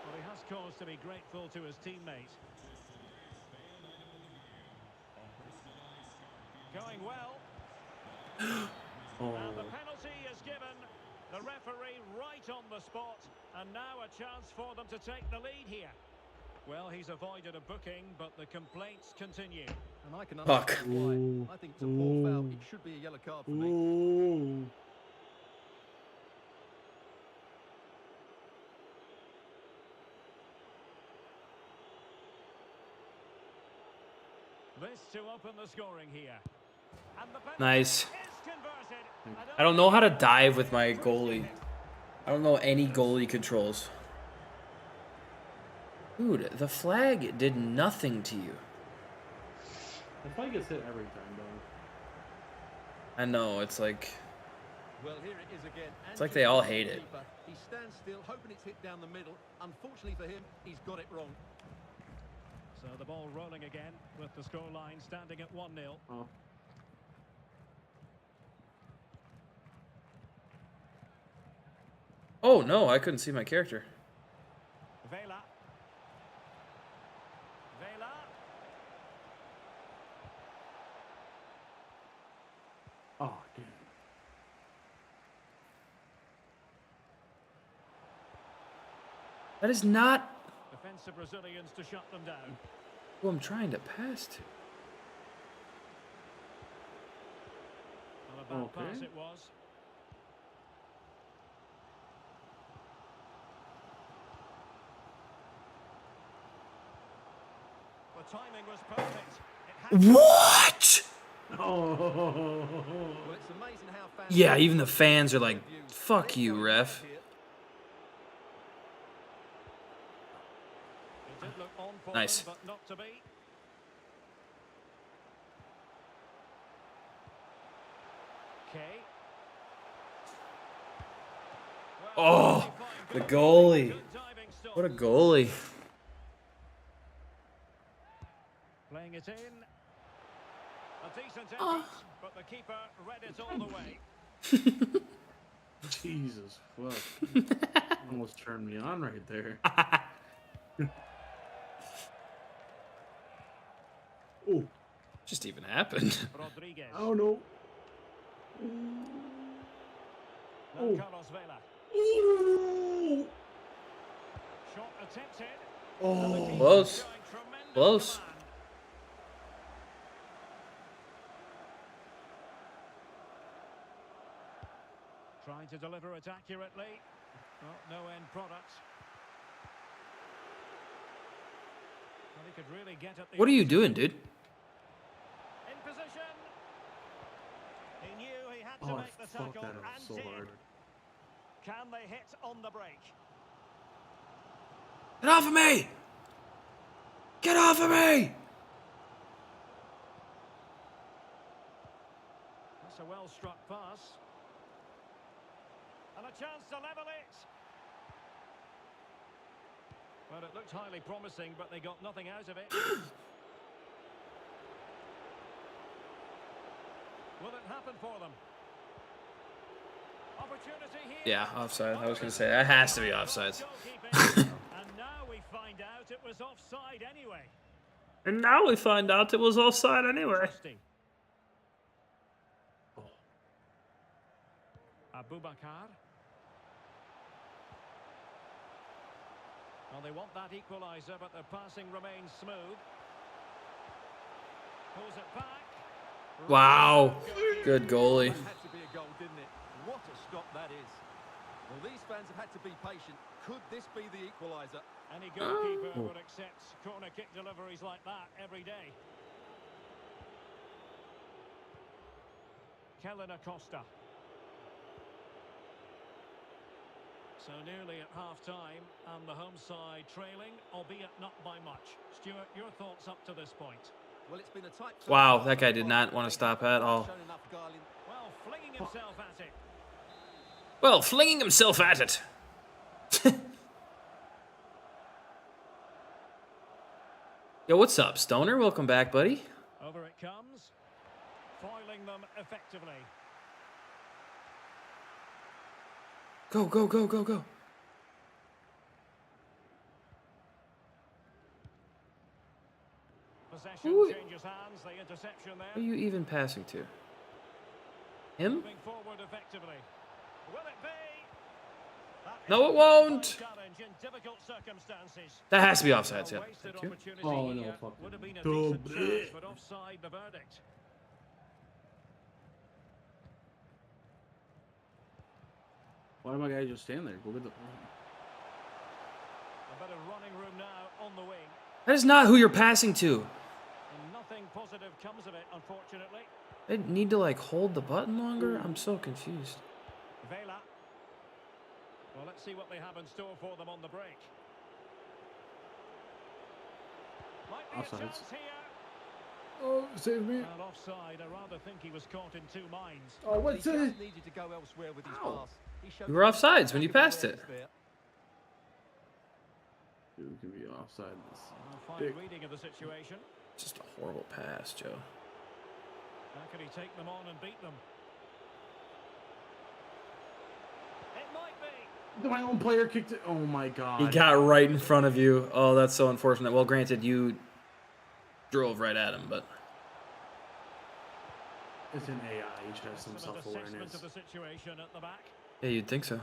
Well, he has cause to be grateful to his teammate. Going well. Oh. And the penalty is given. The referee right on the spot. And now a chance for them to take the lead here. Well, he's avoided a booking, but the complaints continue. And I can Fuck. understand why. I think it's a poor foul. It should be a yellow card for me. Ooh. This to open the scoring here. And the penalty Nice. is converted. I don't know how to dive with my goalie. I don't know any goalie controls. Dude, the flag did nothing to you. The flag gets hit every time, though. I know, it's like... Well, here it is again. It's like they all hate it. He stands still, hoping it's hit down the middle. Unfortunately for him, he's got it wrong. So the ball rolling again with the scoreline standing at 1-0. Oh. Oh, no, I couldn't see my character. Vela. Vela. Oh, dude. That is not Defensive Brazilians to shut them down. who I'm trying to pass to. Not a bad Okay. pass it was. The timing was perfect. It had What? Oh. Well, it's amazing how fans... Yeah, even the fans are like, fuck you, ref. Here. It did look on for Nice. them, but not to be. Okay. Oh, the goalie. What a goalie. Playing it in. A decent effort, but the keeper read it all the way. Jesus fuck. Almost turned me on right there. Oh. Just even happened. Rodriguez. Oh no. Now Oh. Carlos Vela. Ooh. Shot attempted. Oh. Close. Showing tremendous Close. command. Trying to deliver it accurately. Well, no end product. Well, he could really get at the What are you opposition. doing, dude? In position. He knew he had to Oh, I make the fucked tackle that up and so did. hard. Can they hit on the break? Get off of me! Get off of me! That's a well struck pass. And a chance to level it. Well, it looked highly promising, but they got nothing out of it. Will it happen for them? Opportunity here. Yeah, offside. I was going to say, that has to be offside. And now we find out it was offside anyway. And now we find out it was offside anyway. Trusty. Abubakar. Well, they want that equaliser, but their passing remains smooth. Pulls it back. Wow. Good goalie. That had to be a goal, didn't it? What a stop that is. Well, these fans have had to be patient. Could this be the equaliser? Any goalkeeper would accept corner kick deliveries like that every day. Kellen Acosta. So nearly at half-time, and the home side trailing, albeit not by much. Stuart, your thoughts up to this point? Well, it's been a tight... Wow, that guy did not want to stop at all. Shown enough guile Well, flinging himself at it. Well, flinging himself at it. Yo, what's up, Stoner? Welcome back, buddy. Over it comes. Foiling them effectively. Go, go, go, go, go. Possession Ooh. changes hands. The interception Who are there. you even passing to? Him? Moving forward effectively. Will it be? No, it won't. That has to be offsides, yeah. Thank you. Oh, no, fucking Would have been a dub. decent chance, but offside the verdict. Why did my guy just stand there? Go get the. A bit of running room now on the wing. That is not who you're passing to. And nothing positive comes of it, unfortunately. They need to like hold the button longer. I'm so confused. Vela. Well, let's see what they have in store for them on the break. Might be a Offsides. chance here. Oh, save me. And offside, I rather think he was caught in two minds. Oh, what's He it? just needed to go elsewhere with his pass. He showed You were offsides when you passed it. there. Dude can be offside. A fine Dick. reading of the situation. Just a horrible pass, Joe. How can he take them on and beat them? It might be. My own player kicked it. Oh my god. He got right in front of you. Oh, that's so unfortunate. Well, granted, you drove right at him, but It's an AI. He should have some Excellent assessment self-awareness. of the situation at the back. yeah, you'd think so.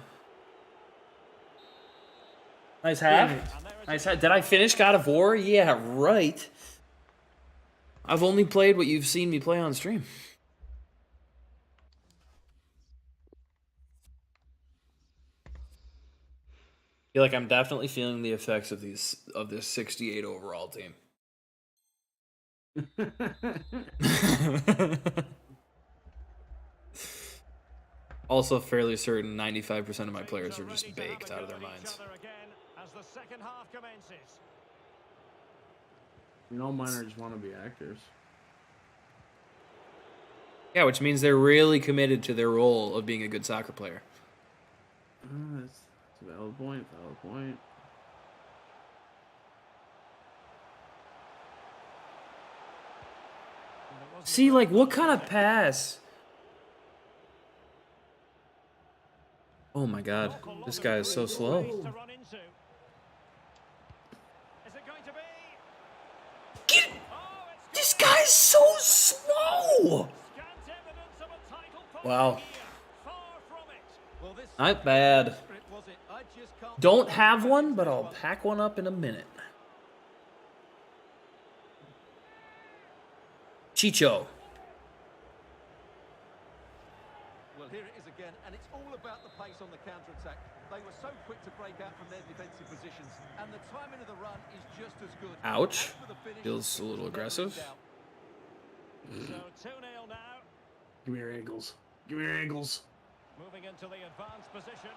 Nice Damn half. it. And there it Nice is. half. Did I finish God of War? Yeah, right. I've only played what you've seen me play on stream. Feel like I'm definitely feeling the effects of this 68 overall team. Also fairly certain 95% of my players are Teams just ready to have baked a out of go their at each minds. other again as the second half commences. Mine are just want to be actors. Yeah, which means they're really committed to their role of being a good soccer player. That's a valid point. Valid point. And it wasn't a See, great like, what ball kind of there. pass? Oh my god, Awful lot this of guy is so space slow. to run into. Is it going to be? Get, Oh, it's this guy's so slow! scant evidence of a title fight Wow. here. Far from it. Well, this Not bad. desperate, was it? I just can't Don't believe have it. one, but I'll pack one up in a minute. Chicho. Well, here it is again, and it's all about the pace on the counter-attack. They were so quick to break out from their defensive positions, and the timing of the run is just as good. Ouch. As for the finish, Feels a it was little never in aggressive. doubt. So 2-0 now. Give me your ankles. Give me your ankles. Moving into the advanced position.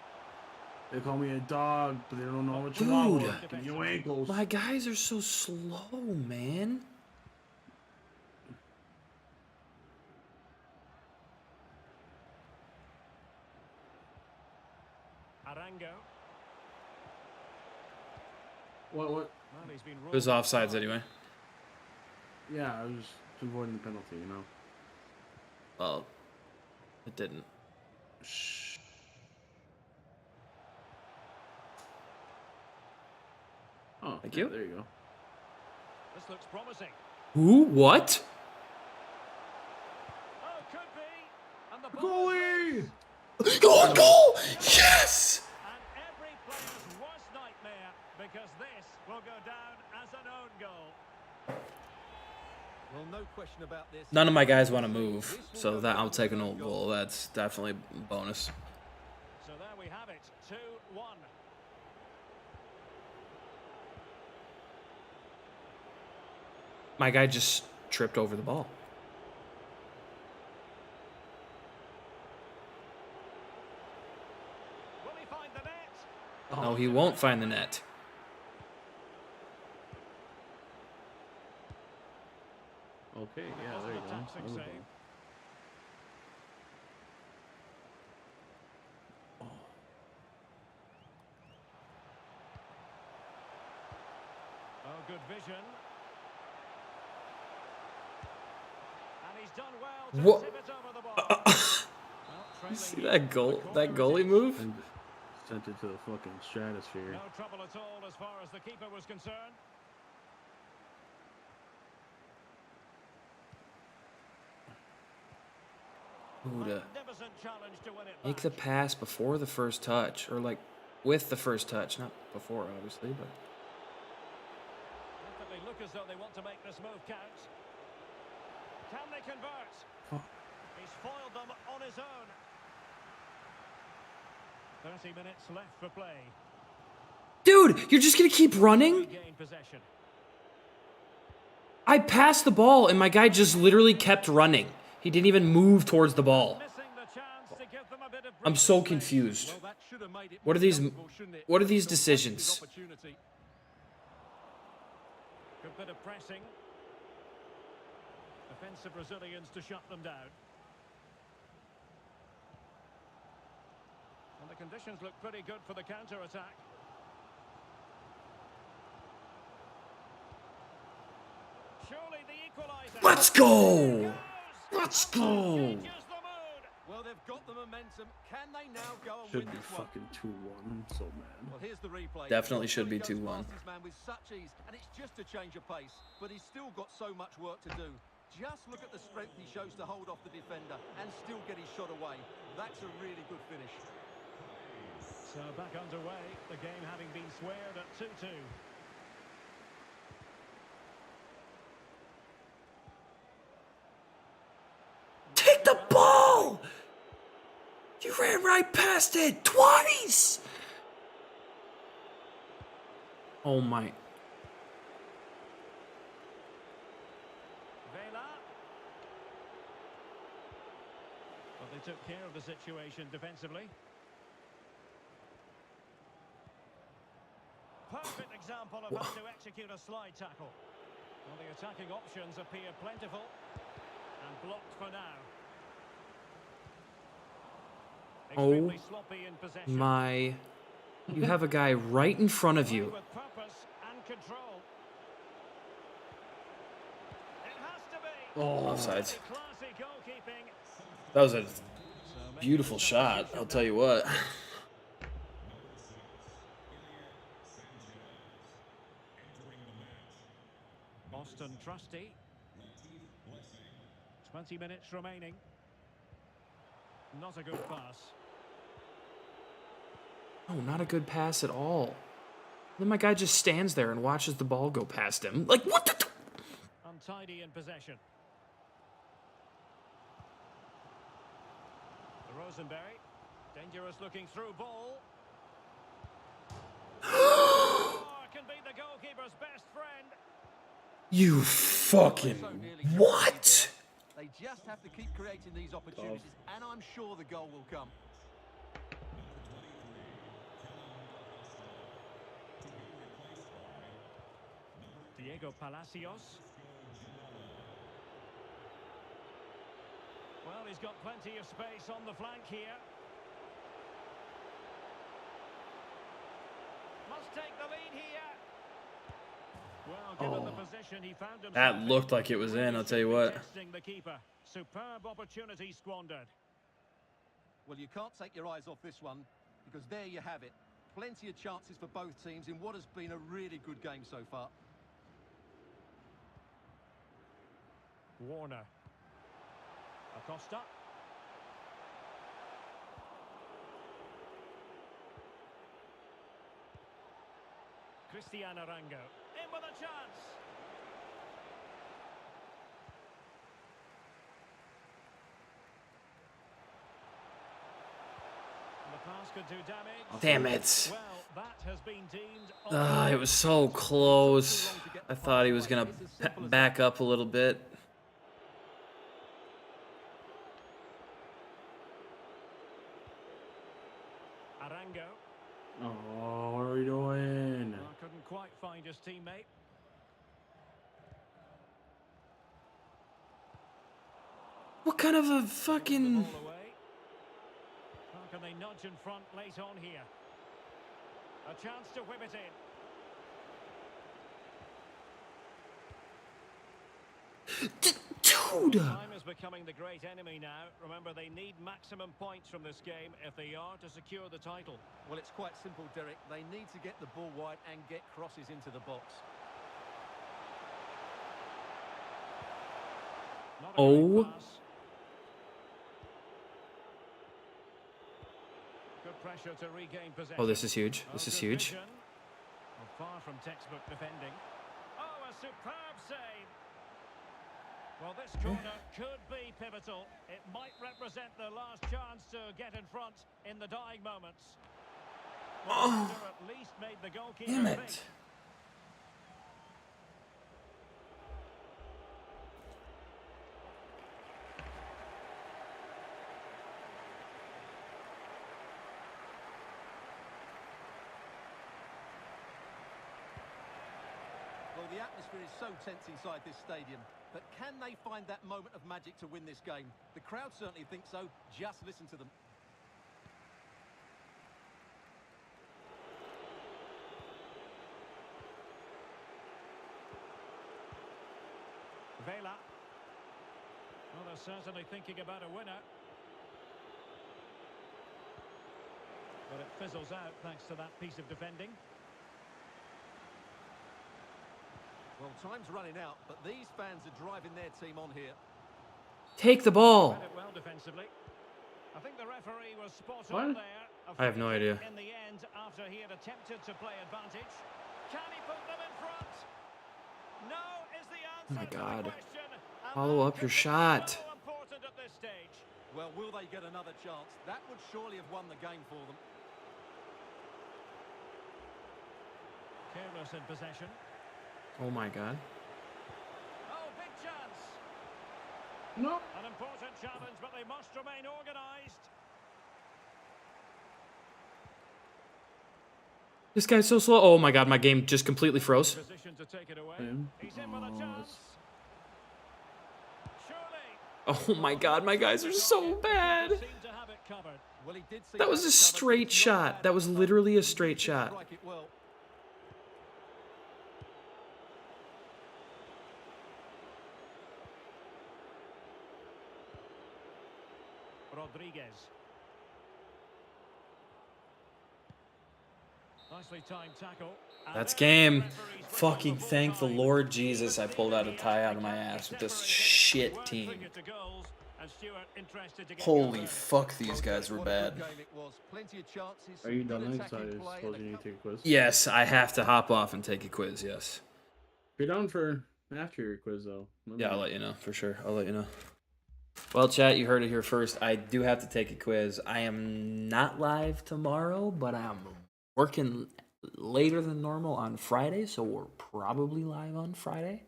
They call me a dog, but they don't know what you Dude. want. Give me your ankles. My guys are so slow, man. Arango. What? Well, he's been It was ruled offsides offside. anyway. Yeah, I was just avoiding the penalty, you know. Well, it didn't. Shh. Oh, Thank yeah, you. There you go. This looks promising. Who? What? Oh, could be. And the ball is Goalie! Goal! Goal! Yes! and every player's worst nightmare because this will go down as an own goal. Well, no question about this. None of my guys want to move, so that I'll take an old goal. That's definitely a bonus. So there we have it. 2-1. My guy just tripped over the ball. Will he find the net? No, he won't find the net. Okay, yeah, Wasn't there you a go. taxing Another save. ball. Oh, good vision. And he's done well to What? tip it over the bar. Well, trailing See here. that goal? The That corner it goalie is. move? And sent it to the fucking stratosphere. No trouble at all as far as the keeper was concerned. Ooh, to Magnificent challenge to win it make back. the pass before the first touch, or like with the first touch, not before, obviously, but They look as though they want to make this move count. Can they convert? Oh. He's foiled them on his own. 30 minutes left for play. dude, you're just gonna keep running? Regain possession. I passed the ball and my guy just literally kept running. He didn't even move towards the ball. Missing the chance to give them a bit of I'm breathing so space. confused. Well, that should have made it What are more these? comfortable, shouldn't it? What are these Still wasted decisions? opportunity. Good bit of pressing. Defensive Brazilians to shut them down. And the conditions look pretty good for the counter-attack. Surely the equaliser. Let's go! Goes. Let's go! Changes the mood. Well, they've got the momentum. Can they now go and Should win be this one? fucking 2-1. I'm so mad. Well, here's the replay. Definitely He should be goes 2-1. past his man with such ease, and it's just a change of pace. But he's still got so much work to do. Just look at the strength he shows to hold off the defender and still get his shot away. That's a really good finish. So back underway, the game having been squared at 2-2. Take the ball! You ran right past it twice! Oh my. Vela. Well, they took care of the situation defensively. Perfect example of how to execute a slide tackle. Well, the attacking options appear plentiful and blocked for now. Extremely sloppy in possession. My. You have a guy right in front of Play you. with purpose and control. It has to be. Oh, Offsides. Classy goalkeeping. That was a So making beautiful the shot, substitution I'll tell now. you what. Austin Trusty. 20 minutes remaining. Not a good pass. Oh, not a good pass at all. Then my guy just stands there and watches the ball go past him. Like, what the? Untidy in possession. Rosenberry. Dangerous looking through ball. Oh, can be the goalkeeper's best friend. You fucking. So nearly guaranteed What? there. They just have to keep creating these opportunities, and I'm sure the goal will come. Diego Palacios. Well, he's got plenty of space on the flank here. Must take the lead here. Well, given the position he found himself That in, looked like it was in, I'll tell you what. testing the keeper. Superb opportunity squandered. Well, you can't take your eyes off this one, because there you have it. Plenty of chances for both teams in what has been a really good game so far. Warner. Acosta. Cristian Arango. In with a chance. And the pass could do damage. Damn it. Well, that has been deemed Ah, it was so close. I thought he was gonna back up a little bit. Arango. Oh, what are we doing? Well, couldn't quite find his teammate. What kind of a The fucking. ball away. How can they nudge in front late on here? A chance to whip it in. Dude! Time is becoming the great enemy now. Remember, they need maximum points from this game if they are to secure the title. Well, it's quite simple, Derek. They need to get the ball wide and get crosses into the box. Not a Oh. great pass. Good pressure to regain possession. Oh, this is huge. This is Good huge. vision. Well, far from textbook defending. Oh, a superb save. Well, this corner could be pivotal. It might represent the last chance to get in front in the dying moments. Well, Oh, at least made the goalkeeper damn think. it. Well, the atmosphere is so tense inside this stadium, but can they find that moment of magic to win this game? The crowd certainly think so. Just listen to them. Vela. Well, they're certainly thinking about a winner. But it fizzles out thanks to that piece of defending. Well, time's running out, but these fans are driving their team on here. Take the ball. Read it well defensively. I think the referee was spot What? on there. A I have no free kick idea. In the end, after he had attempted to play advantage. Can he put them in front? No is the answer my to the God. question. And Follow that up your could be shot. so important at this stage. Well, will they get another chance? That would surely have won the game for them. Careless in possession. Oh my God. Oh, big chance. No. An important challenge, but they must remain organised. This guy's so slow. Oh my God, my game just completely froze. Position to take it away. Him. He's in with a Oh, chance. it's- Surely. Oh my God, my guys are so bad. Seem to have it covered. Well, he did see That was a covered. straight It's not shot. bad That was effort. literally a He straight did shot. strike it well. Rodriguez. Nicely timed tackle. And That's there game. the referee's Fucking whistle thank the full time. Lord Jesus I pulled out a tie out of my ass with this shit Word team. cricket to goals, and Stewart interested to get Holy going. fuck, these guys were What a bad. good game it was. Plenty of chances, Are you some good done? Because attacking I play, suppose and you a need to take a quiz. Yes, I have to hop off and take a quiz, yes. If you're down for after your quiz, though. let me Yeah, I'll know. let you know, for sure. I'll let you know. Well, chat, you heard it here first. I do have to take a quiz. I am not live tomorrow, but I'm working later than normal on Friday, so we're probably live on Friday.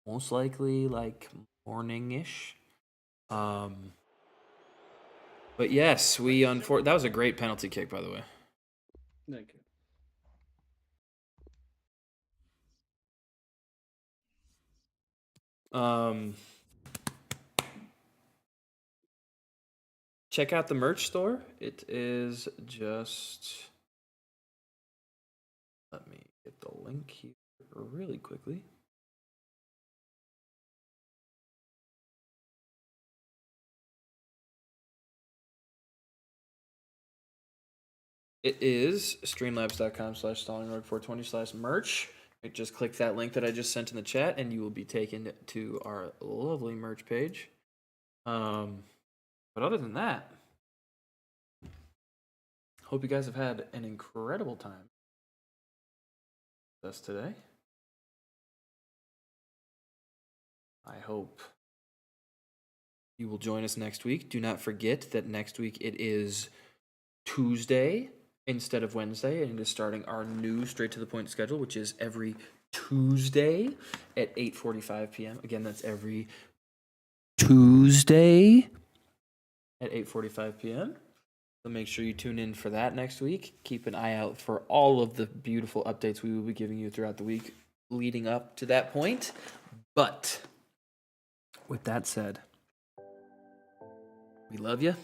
Most likely, like, morning-ish. But yes, that was a great penalty kick, by the way. Thank you. Check out the merch store. It is just, let me get the link here really quickly. It is streamlabs.com/StallingRoad420/merch. Just click that link that I just sent in the chat, and you will be taken to our lovely merch page. But other than that, hope you guys have had an incredible time with us today. I hope you will join us next week. Do not forget that next week it is Tuesday instead of Wednesday, and it is starting our new straight to the point schedule, which is every Tuesday at 8:45 p.m. Again, that's every Tuesday at 8:45 p.m. So make sure you tune in for that next week. Keep an eye out for all of the beautiful updates we will be giving you throughout the week leading up to that point. But with that said, we love you.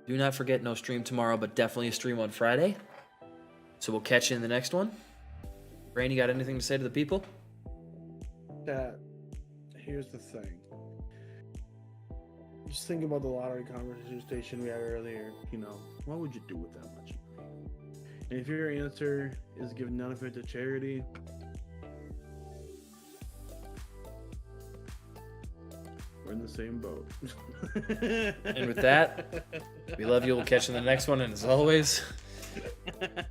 Do not forget, no stream tomorrow, but definitely a stream on Friday. So we'll catch you in the next one. Brain, you got anything to say to the people? Chat, here's the thing. Just think about the lottery conversation we had earlier. What would you do with that much money? And if your answer is give none of it to charity, We're in the same boat. And with that, we love you. We'll catch you in the next one. And as always,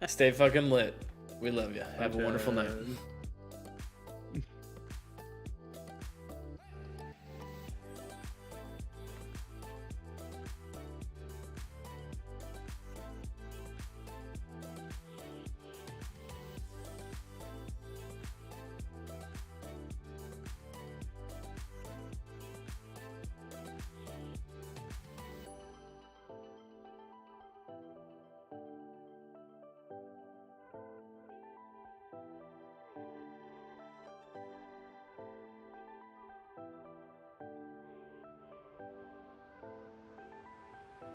stay fucking lit. We love you. Have a wonderful night.